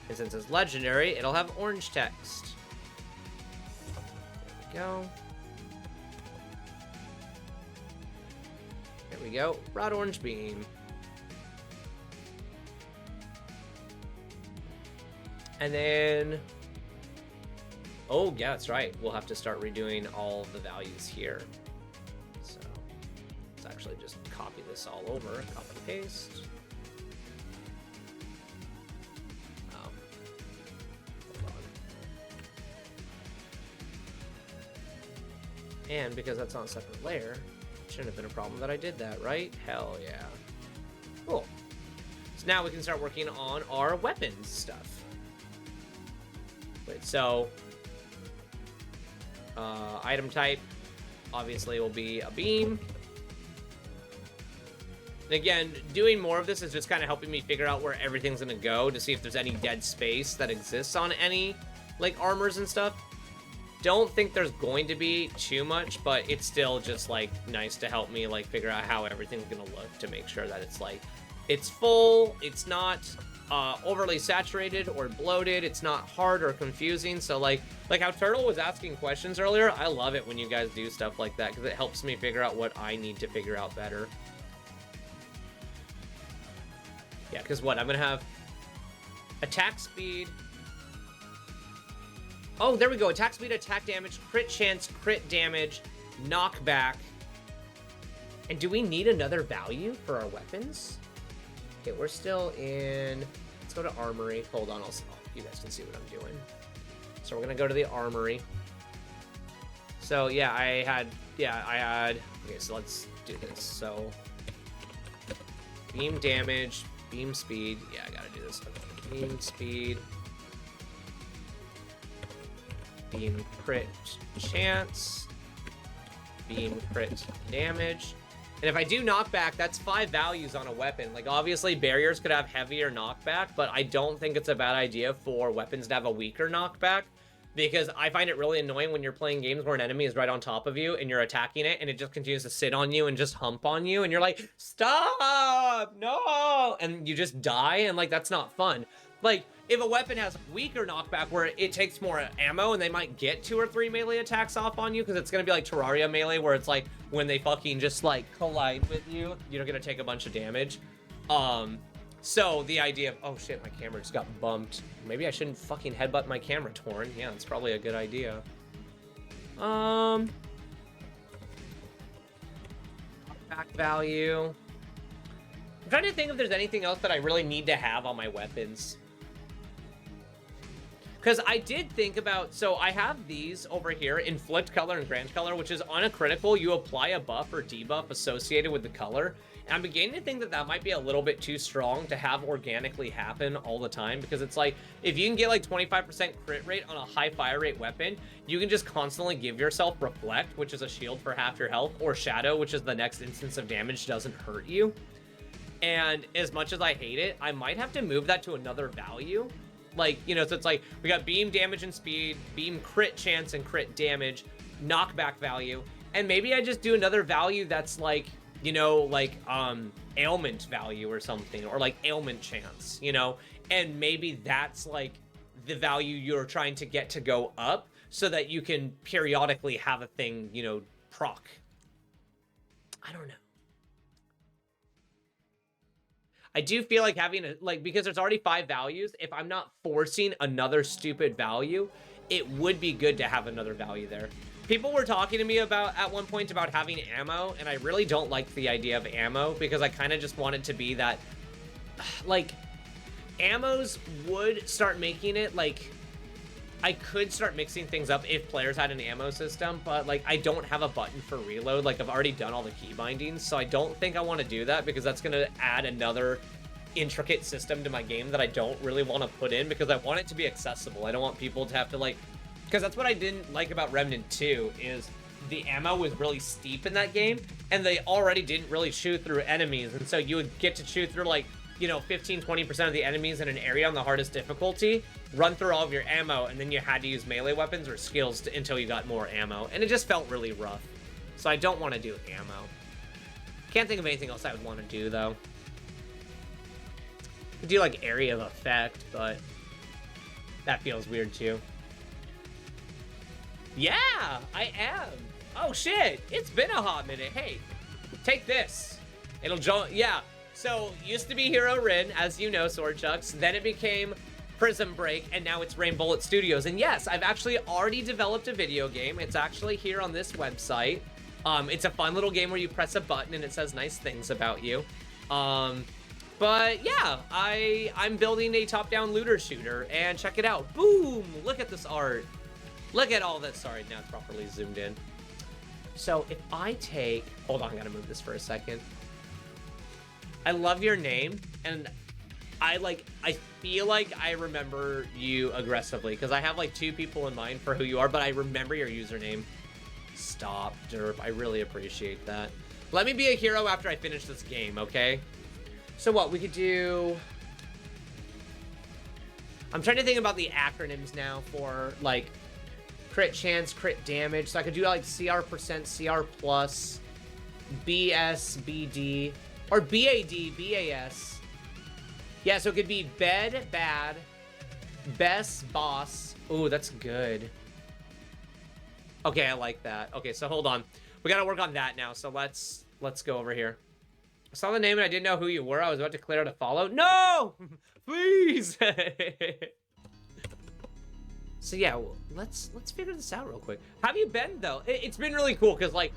And since it's legendary, it'll have orange text. There we go. There we go. Broad orange beam. And then... Oh, yeah, that's right. We'll have to start redoing all the values here. So let's actually just copy this all over. Copy paste. Hold on. And because that's on a separate layer, it shouldn't have been a problem that I did that, right? Hell yeah. Cool. So now we can start working on our weapons stuff. Wait, so... item type, obviously, will be a beam. And again, doing more of this is just kind of helping me figure out where everything's going to go to see if there's any dead space that exists on any, like, armors and stuff. Don't think there's going to be too much, but it's still just, like, nice to help me, like, figure out how everything's going to look to make sure that it's, like, it's full, it's not overly saturated or bloated. It's not hard or confusing. So like how Turtle was asking questions earlier, I love it when you guys do stuff like that because it helps me figure out what I need to figure out better. Yeah, because what? I'm going to have attack speed. Oh, there we go. Attack speed, attack damage, crit chance, crit damage, knockback. And do we need another value for our weapons? Okay, we're still in... Let's go to Armory. Hold on, you guys can see what I'm doing. So we're going to go to the Armory. So, yeah, I had... Okay, so let's do this. So, beam damage, beam speed. Yeah, I got to do this. Okay, beam speed. Beam crit chance. Beam crit damage. And if I do knockback, that's 5 values on a weapon. Like, obviously, barriers could have heavier knockback, but I don't think it's a bad idea for weapons to have a weaker knockback, because I find it really annoying when you're playing games where an enemy is right on top of you and you're attacking it, and it just continues to sit on you and just hump on you, and you're like, stop, no, and you just die, and, like, that's not fun. Like, if a weapon has weaker knockback where it takes more ammo and they might get 2 or 3 melee attacks off on you, because it's going to be like Terraria melee where it's like when they fucking just like collide with you, you're going to take a bunch of damage. So the idea of, oh shit, my camera just got bumped. Maybe I shouldn't fucking headbutt my camera, Torn. Yeah, that's probably a good idea. Back value. I'm trying to think if there's anything else that I really need to have on my weapons. Because I did think about, so I have these over here, Inflict Color and Grant Color, which is on a critical, you apply a buff or debuff associated with the color. And I'm beginning to think that that might be a little bit too strong to have organically happen all the time, because it's like, if you can get like 25% crit rate on a high fire rate weapon, you can just constantly give yourself Reflect, which is a shield for half your health, or Shadow, which is the next instance of damage doesn't hurt you. And as much as I hate it, I might have to move that to another value. Like, you know, so it's like, we got beam damage and speed, beam crit chance and crit damage, knockback value, and maybe I just do another value that's like, you know, like, ailment value or something, or like ailment chance, you know, and maybe that's like the value you're trying to get to go up so that you can periodically have a thing, you know, proc. I don't know. I do feel like having a, like, because there's already 5 values, if I'm not forcing another stupid value, it would be good to have another value there. People were talking to me about, at one point, about having ammo, and I really don't like the idea of ammo, because I kind of just want it to be that, like, ammos would start making it, like, I could start mixing things up if players had an ammo system, but, like, I don't have a button for reload. Like, I've already done all the key bindings, so I don't think I want to do that, because that's going to add another intricate system to my game that I don't really want to put in, because I want it to be accessible. I don't want people to have to, like, because that's what I didn't like about Remnant 2, is the ammo was really steep in that game, and they already didn't really chew through enemies, and so you would get to chew through, like, you know, 15-20% of the enemies in an area on the hardest difficulty, run through all of your ammo, and then you had to use melee weapons or skills until you got more ammo, and it just felt really rough. So I don't want to do ammo. Can't think of anything else I would want to do, though. Could do, like, area of effect, but that feels weird, too. Yeah, I am. Oh, shit. It's been a hot minute. Hey, take this. It'll jump. Yeah. So, used to be Hero Rin, as you know, Swordchucks. Then it became Prism Break, and now it's Rain Bullet Studios. And yes, I've actually already developed a video game. It's actually here on this website. It's a fun little game where you press a button and it says nice things about you. But yeah, I'm building a top-down looter shooter, and check it out. Boom! Look at this art. Look at all this. Sorry, now it's properly zoomed in. So if I take... Hold on, I gotta move this for a second. I love your name, and I feel like I remember you aggressively, because I have like 2 people in mind for who you are, but I remember your username. Stop, derp. I really appreciate that. Let me be a hero after I finish this game, okay? So what, we could do... I'm trying to think about the acronyms now for, like, crit chance, crit damage. So I could do, like, CR%, CR+, BS, BD... Or BAD, BAS. Yeah, so it could be bed, bad, best, boss. Ooh, that's good. Okay, I like that. Okay, so hold on. We gotta work on that now, so let's go over here. I saw the name and I didn't know who you were. I was about to clear out a follow. No! Please! So yeah, well, let's figure this out real quick. How have you been, though? It's been really cool, because, like,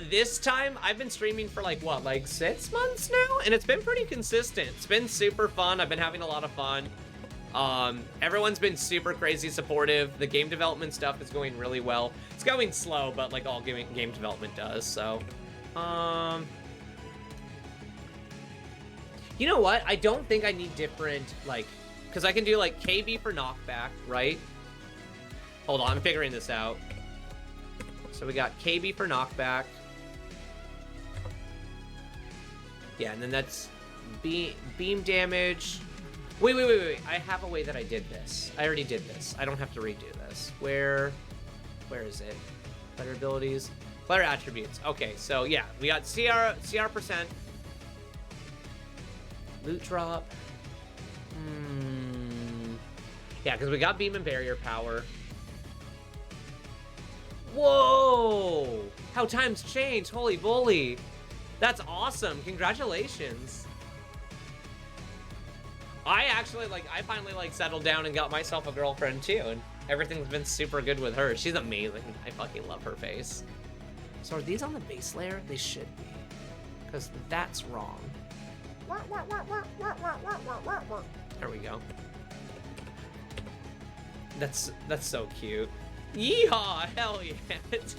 this time, I've been streaming for, like, what, like 6 months now? And it's been pretty consistent. It's been super fun. I've been having a lot of fun. Everyone's been super crazy supportive. The game development stuff is going really well. It's going slow, but like all game development does, so. You know what? I don't think I need different, like, because I can do, like, KB for knockback, right? Hold on, I'm figuring this out. So we got KB for knockback. Yeah, and then that's beam damage. Wait. I have a way that I did this. I already did this. I don't have to redo this. Where is it? Player abilities. Player attributes. Okay, so yeah, we got CR percent. Loot drop. Yeah, because we got beam and barrier power. Whoa! How times change. Holy bully. That's awesome. Congratulations. I actually, like, I finally, like, settled down and got myself a girlfriend, too, and everything's been super good with her. She's amazing. I fucking love her face. So are these on the base layer? They should be, because that's wrong. There we go. That's so cute. Yeehaw! Hell yeah! Thanks.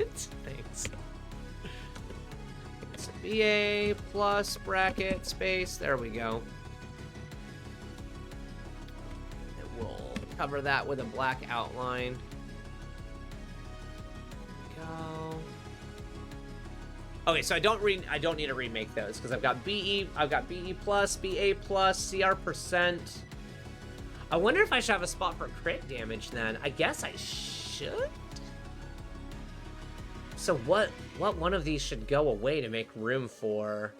It's BA plus bracket space. There we go. And we'll cover that with a black outline. Go. Okay, so I don't need to remake those because I've got BE plus, BA plus, CR percent. I wonder if I should have a spot for crit damage then. I guess I should. So what one of these should go away to make room for?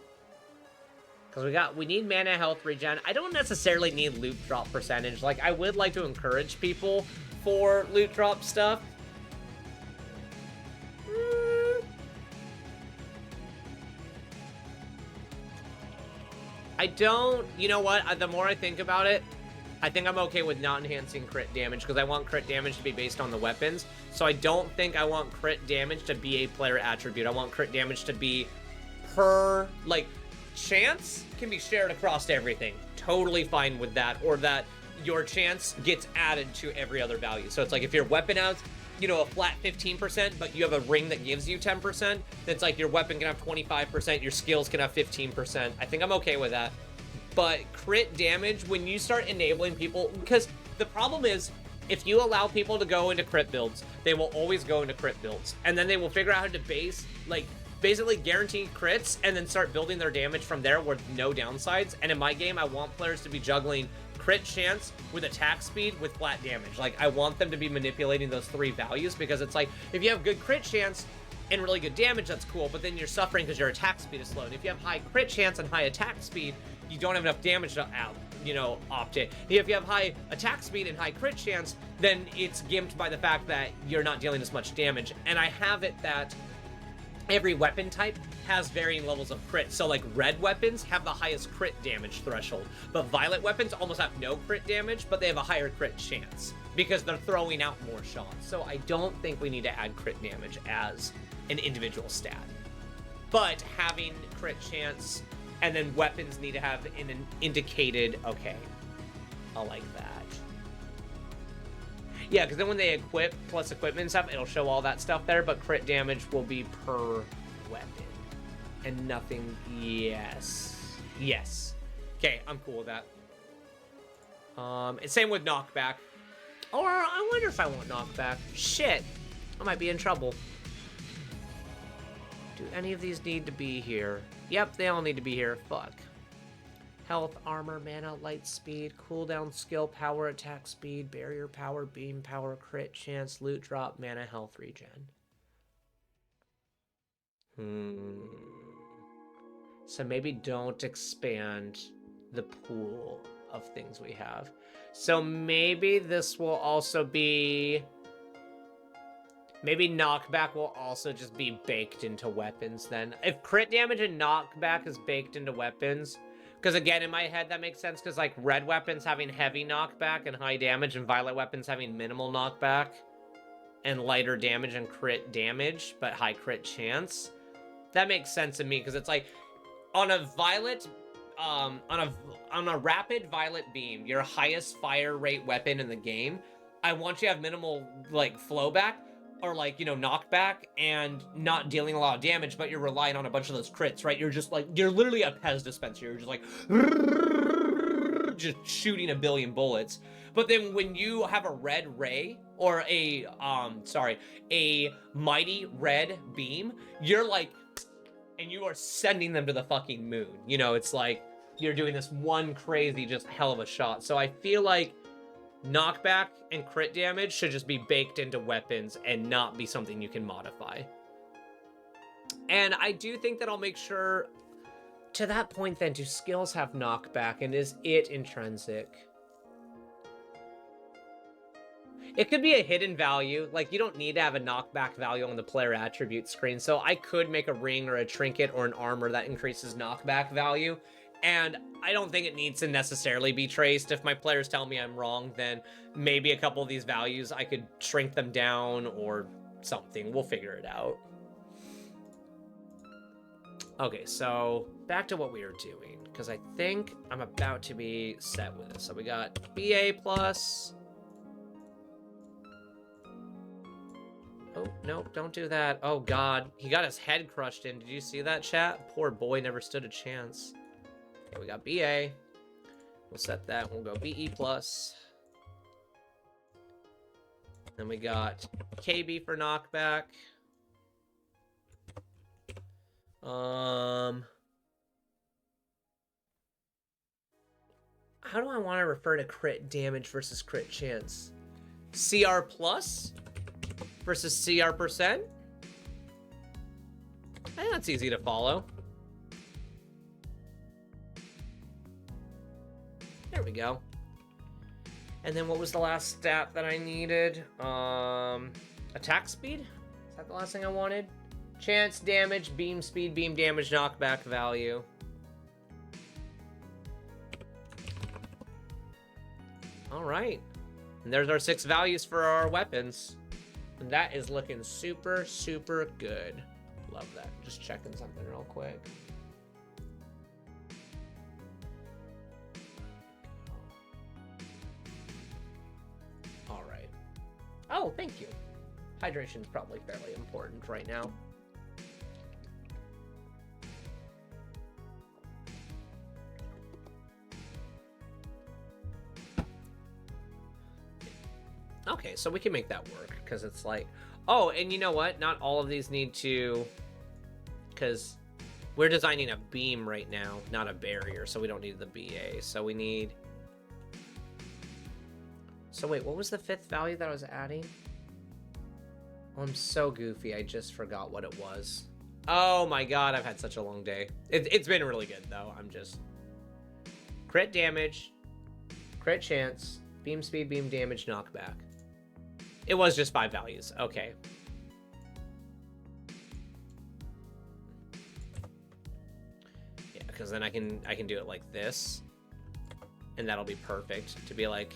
Because we need mana health regen. I don't necessarily need loot drop percentage. Like, I would like to encourage people for loot drop stuff. I don't, you know what, the more I think about it, I think I'm okay with not enhancing crit damage because I want crit damage to be based on the weapons. So I don't think I want crit damage to be a player attribute. I want crit damage to be per, like, chance can be shared across everything. Totally fine with that. Or that your chance gets added to every other value. So it's like if your weapon has, you know, a flat 15%, but you have a ring that gives you 10%, that's like your weapon can have 25%, your skills can have 15%. I think I'm okay with that. But crit damage, when you start enabling people, because the problem is, if you allow people to go into crit builds, they will always go into crit builds. And then they will figure out how to basically guarantee crits and then start building their damage from there with no downsides. And in my game, I want players to be juggling crit chance with attack speed with flat damage. Like, I want them to be manipulating those three values because it's like, if you have good crit chance and really good damage, that's cool, but then you're suffering because your attack speed is slow. And if you have high crit chance and high attack speed, you don't have enough damage to opt it. If you have high attack speed and high crit chance, then it's gimped by the fact that you're not dealing as much damage. And I have it that every weapon type has varying levels of crit. So like red weapons have the highest crit damage threshold, but violet weapons almost have no crit damage, but they have a higher crit chance because they're throwing out more shots. So I don't think we need to add crit damage as an individual stat. But having crit chance and then weapons need to have an indicated, okay, I like that. Yeah, because then when they equip plus equipment and stuff, it'll show all that stuff there, but crit damage will be per weapon. And nothing, yes. Okay, I'm cool with that. Same with knockback. Or, I wonder if I want knockback. Shit, I might be in trouble. Do any of these need to be here? Yep, they all need to be here. Fuck. Health, armor, mana, light speed, cooldown, skill, power, attack speed, barrier power, beam power, crit chance, loot drop, mana, health regen. So maybe don't expand the pool of things we have. So maybe this will also be... Maybe knockback will also just be baked into weapons then. If crit damage and knockback is baked into weapons... Because again, in my head, that makes sense, because like red weapons having heavy knockback and high damage, and violet weapons having minimal knockback and lighter damage and crit damage, but high crit chance. That makes sense to me, because it's like, on a violet, on a rapid violet beam, your highest fire rate weapon in the game, I want you to have minimal, like, flowback, or like, you know, knockback, and not dealing a lot of damage, but you're relying on a bunch of those crits, right? You're just like, you're literally a Pez dispenser. You're just like, just shooting a billion bullets. But then when you have a red ray, or a, a mighty red beam, you're like, and you are sending them to the fucking moon. You know, it's like, you're doing this one crazy, just hell of a shot. So I feel like knockback and crit damage should just be baked into weapons and not be something you can modify. And I do think that I'll make sure, to that point then, do skills have knockback, and is it intrinsic? It could be a hidden value. Like, you don't need to have a knockback value on the player attribute screen, so I could make a ring or a trinket or an armor that increases knockback value. And I don't think it needs to necessarily be traced. If my players tell me I'm wrong, then maybe a couple of these values, I could shrink them down or something. We'll figure it out. Okay, so back to what we were doing, because I think I'm about to be set with this. So we got BA plus. Oh, nope, don't do that. Oh, God. He got his head crushed in. Did you see that, chat? Poor boy never stood a chance. Okay, we got BA. We'll set that. We'll go BE plus. Then we got KB for knockback. How do I want to refer to crit damage versus crit chance? CR plus versus CR percent? I think that's easy to follow. There we go. And then what was the last stat that I needed? Attack speed? Is that the last thing I wanted? Chance, damage, beam speed, beam damage, knockback value. All right. And there's our 6 values for our weapons. And that is looking super, super good. Love that. Just checking something real quick. All right. Oh, thank you. Hydration is probably fairly important right now. Okay, so we can make that work, because it's like... Oh, and you know what? Not all of these need to... Because we're designing a beam right now, not a barrier, so we don't need the BA. So we need... So wait, what was the 5th value that I was adding? Oh, I'm so goofy, I just forgot what it was. Oh my god, I've had such a long day. It's been really good, though. I'm just... Crit damage, crit chance, beam speed, beam damage, knockback. It was just 5 values. Okay. Yeah, because then I can do it like this, and that'll be perfect to be like,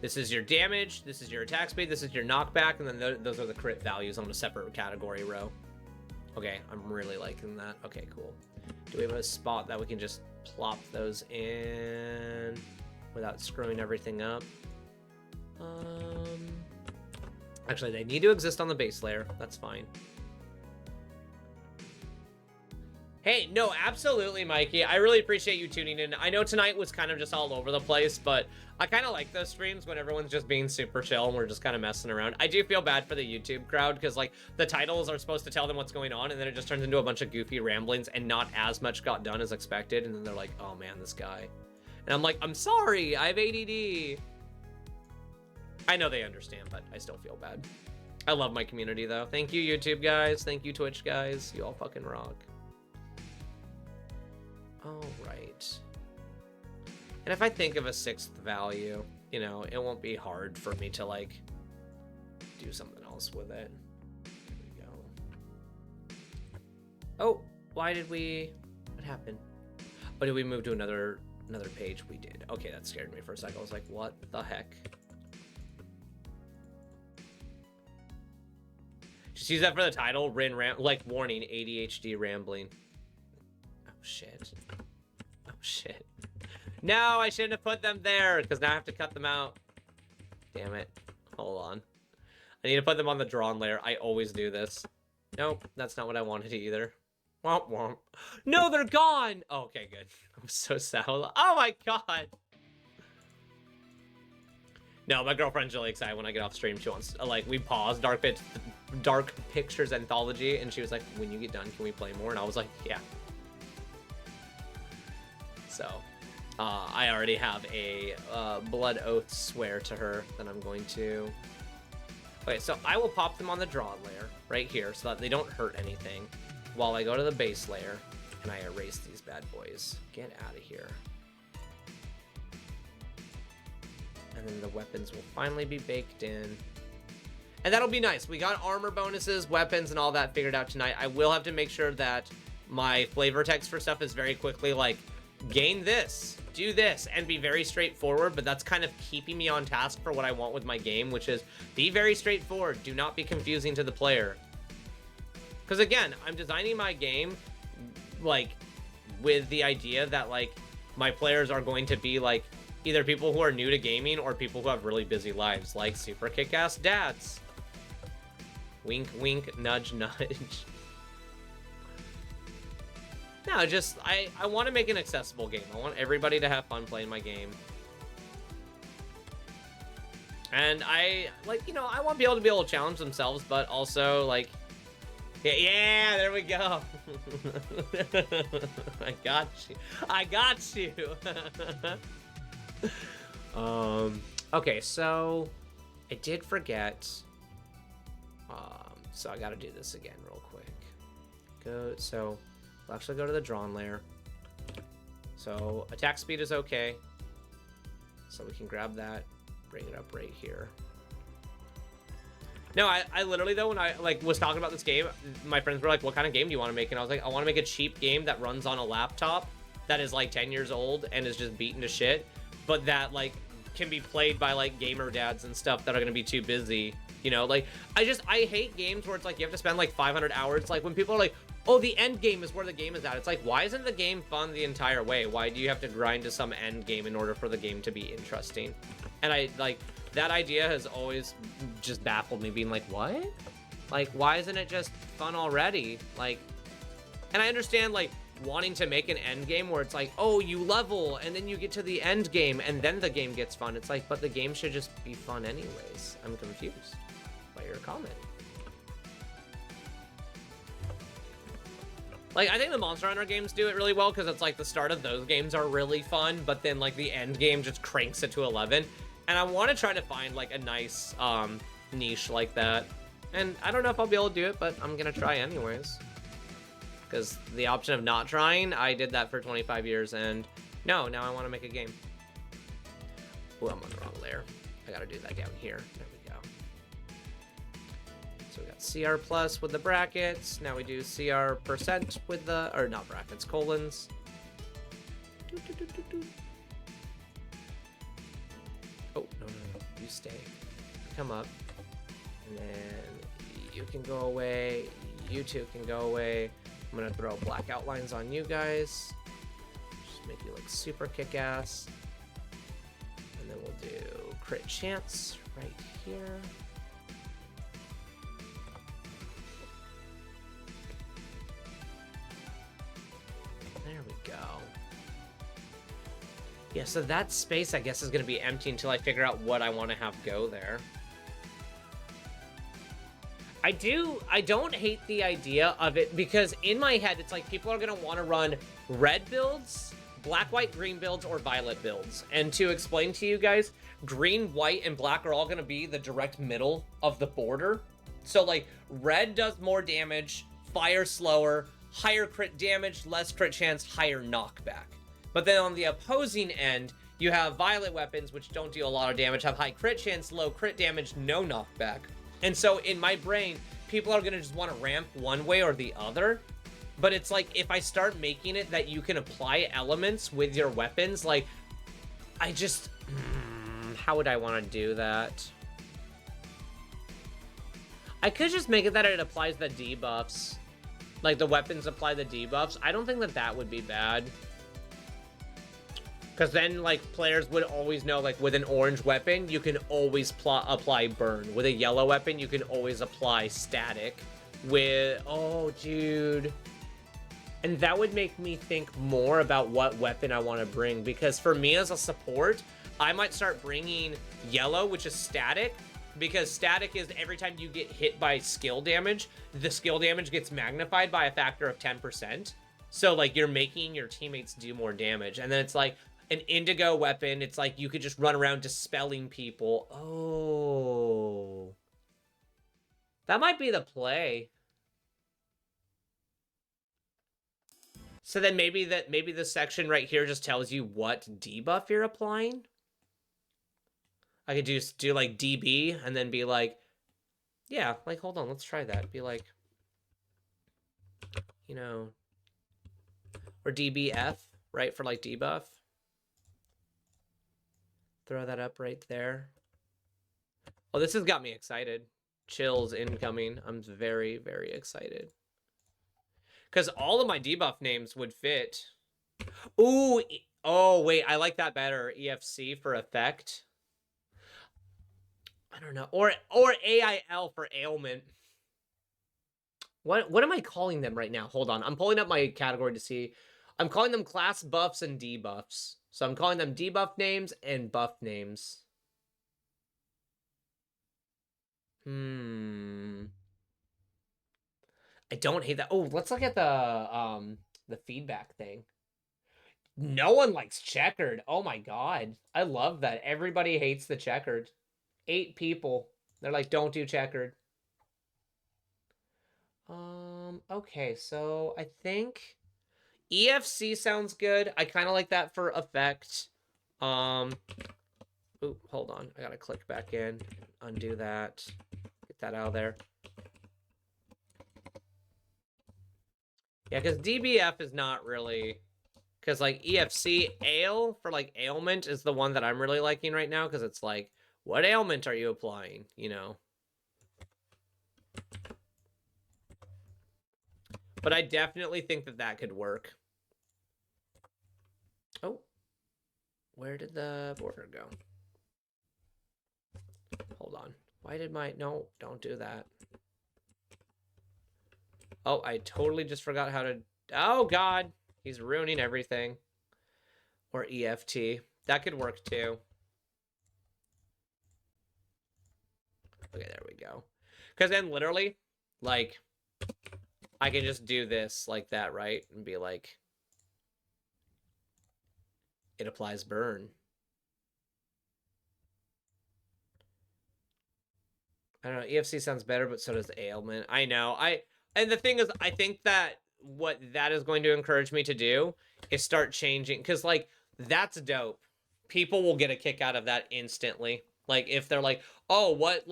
this is your damage, this is your attack speed, this is your knockback, and then those are the crit values on a separate category row. Okay, I'm really liking that. Okay, cool. Do we have a spot that we can just plop those in without screwing everything up? Actually, they need to exist on the base layer. That's fine. Hey, no, absolutely, Mikey. I really appreciate you tuning in. I know tonight was kind of just all over the place, but I kind of like those streams when everyone's just being super chill and we're just kind of messing around. I do feel bad for the YouTube crowd because, like, the titles are supposed to tell them what's going on, and then it just turns into a bunch of goofy ramblings and not as much got done as expected, and then they're like, oh, man, this guy. And I'm like, I'm sorry, I have ADD. I know they understand, but I still feel bad. I love my community, though. Thank you, YouTube guys. Thank you, Twitch guys. You all fucking rock. All right. And if I think of a 6th value, you know, it won't be hard for me to, like, do something else with it. There we go. Oh, why did we... What happened? Oh, did we move to another page? We did. Okay, that scared me for a second. I was like, what the heck? Just use that for the title. Like, warning, ADHD rambling. Oh, shit. Oh, shit. No, I shouldn't have put them there, because now I have to cut them out. Damn it. Hold on. I need to put them on the drawn layer. I always do this. Nope, that's not what I wanted either. Womp womp. No, they're gone! Oh, okay, good. I'm so sad. Oh my god! No, my girlfriend's really excited when I get off stream. She wants, like, we paused Dark Pictures Anthology, and she was like, when you get done, can we play more? And I was like, yeah. So, I already have a blood oath swear to her that I'm going to... Okay, so I will pop them on the draw layer right here so that they don't hurt anything while I go to the base layer and I erase these bad boys. Get out of here. And then the weapons will finally be baked in. And that'll be nice. We got armor bonuses, weapons, and all that figured out tonight. I will have to make sure that my flavor text for stuff is very quickly like, gain this, do this, and be very straightforward, but that's kind of keeping me on task for what I want with my game, which is be very straightforward. Do not be confusing to the player. Because again, I'm designing my game like with the idea that like my players are going to be like either people who are new to gaming or people who have really busy lives, like super kick-ass dads. Wink, wink, nudge, nudge. No, just, I want to make an accessible game. I want everybody to have fun playing my game. And I, like, you know, I want people to be able to challenge themselves, but also, like, yeah, there we go. I got you. I got you. Okay, so I did forget. So I got to do this again real quick. So we'll actually go to the drawn layer. So attack speed is okay. So we can grab that, bring it up right here. No, I literally though, when I like was talking about this game, my friends were like, what kind of game do you want to make? And I was like, I want to make a cheap game that runs on a laptop that is like 10 years old and is just beaten to shit, but that like can be played by like gamer dads and stuff that are going to be too busy. You know, like, I hate games where it's like you have to spend like 500 hours. Like when people are like, oh, the end game is where the game is at. It's like, why isn't the game fun the entire way? Why do you have to grind to some end game in order for the game to be interesting? And I like that idea has always just baffled me, being like, what? Like, why isn't it just fun already? Like, and I understand like wanting to make an end game where it's like, oh, you level and then you get to the end game and then the game gets fun. It's like, but the game should just be fun anyways. I'm confused by your comment. Like, I think the Monster Hunter games do it really well because it's like the start of those games are really fun, but then like the end game just cranks it to 11. And I want to try to find like a nice niche like that. And I don't know if I'll be able to do it, but I'm going to try anyways. Because the option of not trying, I did that for 25 years and no, now I want to make a game. Oh, I'm on the wrong layer. I got to do that down here. There we go. So we got CR plus with the brackets. Now we do CR percent with the, or not brackets, colons. Oh, no. You stay. Come up. And then you can go away. You two can go away. I'm going to throw black outlines on you guys. Just make you look super kick-ass. And then we'll do crit chance right here. There we go. Yeah, so that space, I guess, is going to be empty until I figure out what I want to have go there. I don't hate the idea of it because in my head, it's like people are going to want to run red builds, black, white, green builds, or violet builds. And to explain to you guys, green, white, and black are all going to be the direct middle of the border. So like red does more damage, fire slower, higher crit damage, less crit chance, higher knockback. But then on the opposing end, You have violet weapons, which don't deal a lot of damage, have high crit chance, low crit damage, no knockback. And so in my brain, people are gonna just want to ramp one way or the other. But it's like, if I start making it that you can apply elements with your weapons, like, I just... how would I want to do that? I could just make it that it applies the debuffs. Like, the weapons apply the debuffs. I don't think that that would be bad. Because then, like, players would always know, like, with an orange weapon, you can always apply burn. With a yellow weapon, you can always apply static. With... oh, dude. And that would make me think more about what weapon I want to bring. Because for me as a support, I might start bringing yellow, which is static. Because static is every time you get hit by skill damage, the skill damage gets magnified by a factor of 10%. So, like, you're making your teammates do more damage. And then it's like an indigo weapon. It's like you could just run around dispelling people. Oh. That might be the play. So then maybe this section right here just tells you what debuff you're applying. I could just do like DB and then be like, yeah, like, hold on, let's try that. Be like, you know, or DBF, right, for like debuff. Throw that up right there. Oh, this has got me excited. Chills incoming. I'm very, very excited. Because all of my debuff names would fit. Ooh, oh, wait, I like that better. EFC for effect. I don't know. Or AIL for ailment. What am I calling them right now? Hold on. I'm pulling up my category to see. I'm calling them class buffs and debuffs. So I'm calling them debuff names and buff names. I don't hate that. Oh, let's look at the feedback thing. No one likes checkered. Oh my god. I love that. Everybody hates the checkered. 8 people. They're like, don't do checkered. Okay, so I think EFC sounds good. I kind of like that for effect. Ooh, hold on. I gotta click back in. Undo that. Get that out of there. Yeah, because DBF is not really... because, like, EFC, ail, for, like, ailment is the one that I'm really liking right now, because it's like, what ailment are you applying, you know? But I definitely think that that could work. Oh. Where did the border go? Hold on. Why did my... no, don't do that. Oh, I totally just forgot how to... oh, God. He's ruining everything. Or EFT. That could work, too. Okay, there we go. Because then, literally, like, I can just do this like that, right? And be like, it applies burn. I don't know. EFC sounds better, but so does ailment. I know. And the thing is, I think that what that is going to encourage me to do is start changing. Because, like, that's dope. People will get a kick out of that instantly. Like, if they're like, oh, what,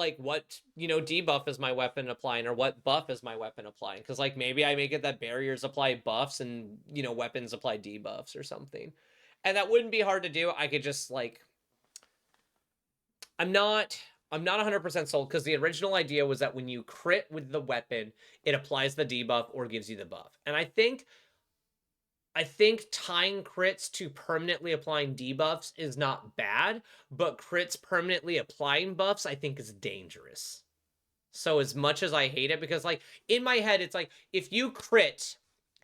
you know, debuff is my weapon applying, or what buff is my weapon applying? Because, like, maybe I make it that barriers apply buffs and, you know, weapons apply debuffs or something. And that wouldn't be hard to do. I could just, like... I'm not 100% sold, because the original idea was that when you crit with the weapon, it applies the debuff or gives you the buff. And I think tying crits to permanently applying debuffs is not bad, but crits permanently applying buffs, I think, is dangerous. So as much as I hate it, because, like, in my head, it's like, if you crit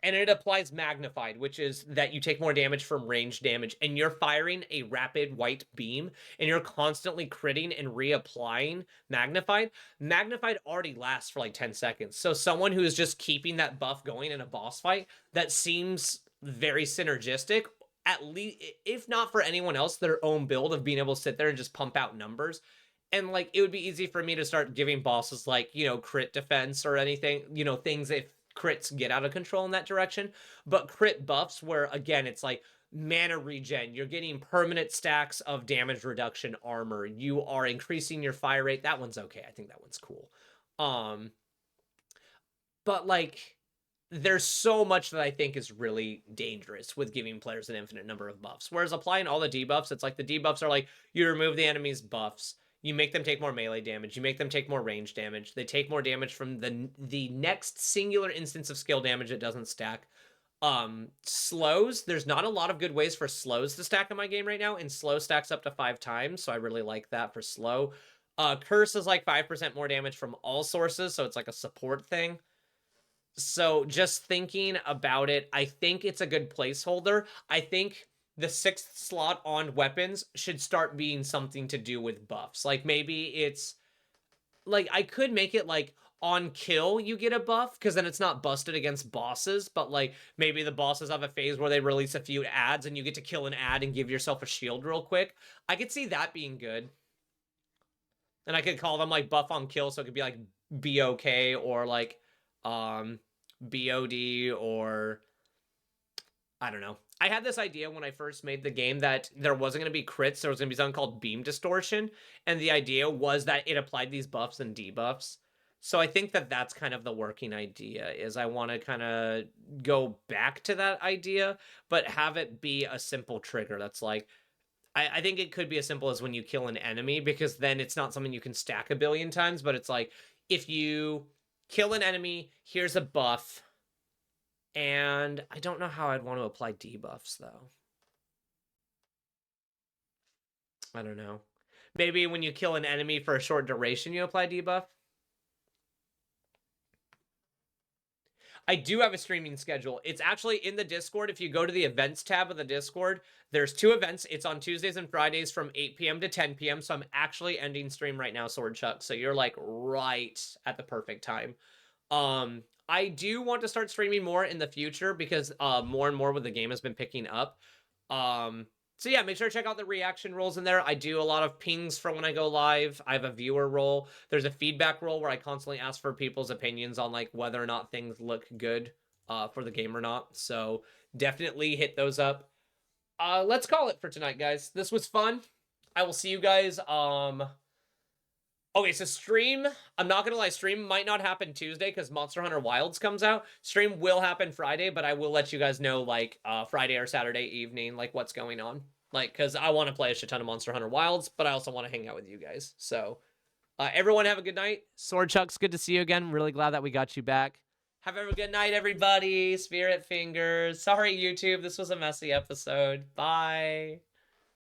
and it applies magnified, which is that you take more damage from range damage, and you're firing a rapid white beam, and you're constantly critting and reapplying magnified already lasts for like 10 seconds. So someone who is just keeping that buff going in a boss fight, that seems very synergistic, at least, if not for anyone else, their own build of being able to sit there and just pump out numbers. And, like, it would be easy for me to start giving bosses, like, you know, crit defense or anything, you know, things if crits get out of control in that direction. But crit buffs where, again, it's like mana regen. You're getting permanent stacks of damage reduction armor. You are increasing your fire rate. That one's okay. I think that one's cool. But like, there's so much that I think is really dangerous with giving players an infinite number of buffs. Whereas applying all the debuffs, it's like the debuffs are like, you remove the enemy's buffs, you make them take more melee damage, you make them take more range damage, they take more damage from the next singular instance of skill damage that doesn't stack. Slows, there's not a lot of good ways for slows to stack in my game right now, and slow stacks up to 5 times, so I really like that for slow. Curse is like 5% more damage from all sources, so it's like a support thing. So just thinking about it, I think it's a good placeholder. I think the 6th slot on weapons should start being something to do with buffs. Like maybe it's like, I could make it like on kill you get a buff, because then it's not busted against bosses, but like maybe the bosses have a phase where they release a few ads and you get to kill an ad and give yourself a shield real quick. I could see that being good. And I could call them like buff on kill, so it could be like BOK or like BOD, or I don't know. I had this idea when I first made the game that there wasn't going to be crits. There was going to be something called beam distortion. And the idea was that it applied these buffs and debuffs. So I think that that's kind of the working idea, is I want to kind of go back to that idea, but have it be a simple trigger. That's like, I think it could be as simple as when you kill an enemy, because then it's not something you can stack a billion times, but it's like, if you kill an enemy, here's a buff. And I don't know how I'd want to apply debuffs, though. I don't know. Maybe when you kill an enemy for a short duration, you apply debuff. I do have a streaming schedule. It's actually in the Discord. If you go to the events tab of the Discord, there's 2 events. It's on Tuesdays and Fridays from 8 p.m. to 10 p.m. So I'm actually ending stream right now, Sword Chuck. So you're like right at the perfect time. I do want to start streaming more in the future, because more and more with the game has been picking up. So yeah, make sure to check out the reaction roles in there. I do a lot of pings for when I go live. I have a viewer role. There's a feedback role where I constantly ask for people's opinions on like whether or not things look good for the game or not. So definitely hit those up. Let's call it for tonight, guys. This was fun. I will see you guys. Okay, so stream, I'm not going to lie, stream might not happen Tuesday because Monster Hunter Wilds comes out. Stream will happen Friday, but I will let you guys know, like, Friday or Saturday evening, like, what's going on. Like, because I want to play a shit ton of Monster Hunter Wilds, but I also want to hang out with you guys. So, everyone have a good night. Sword Chucks, good to see you again. Really glad that we got you back. Have a good night, everybody. Spirit fingers. Sorry, YouTube. This was a messy episode. Bye.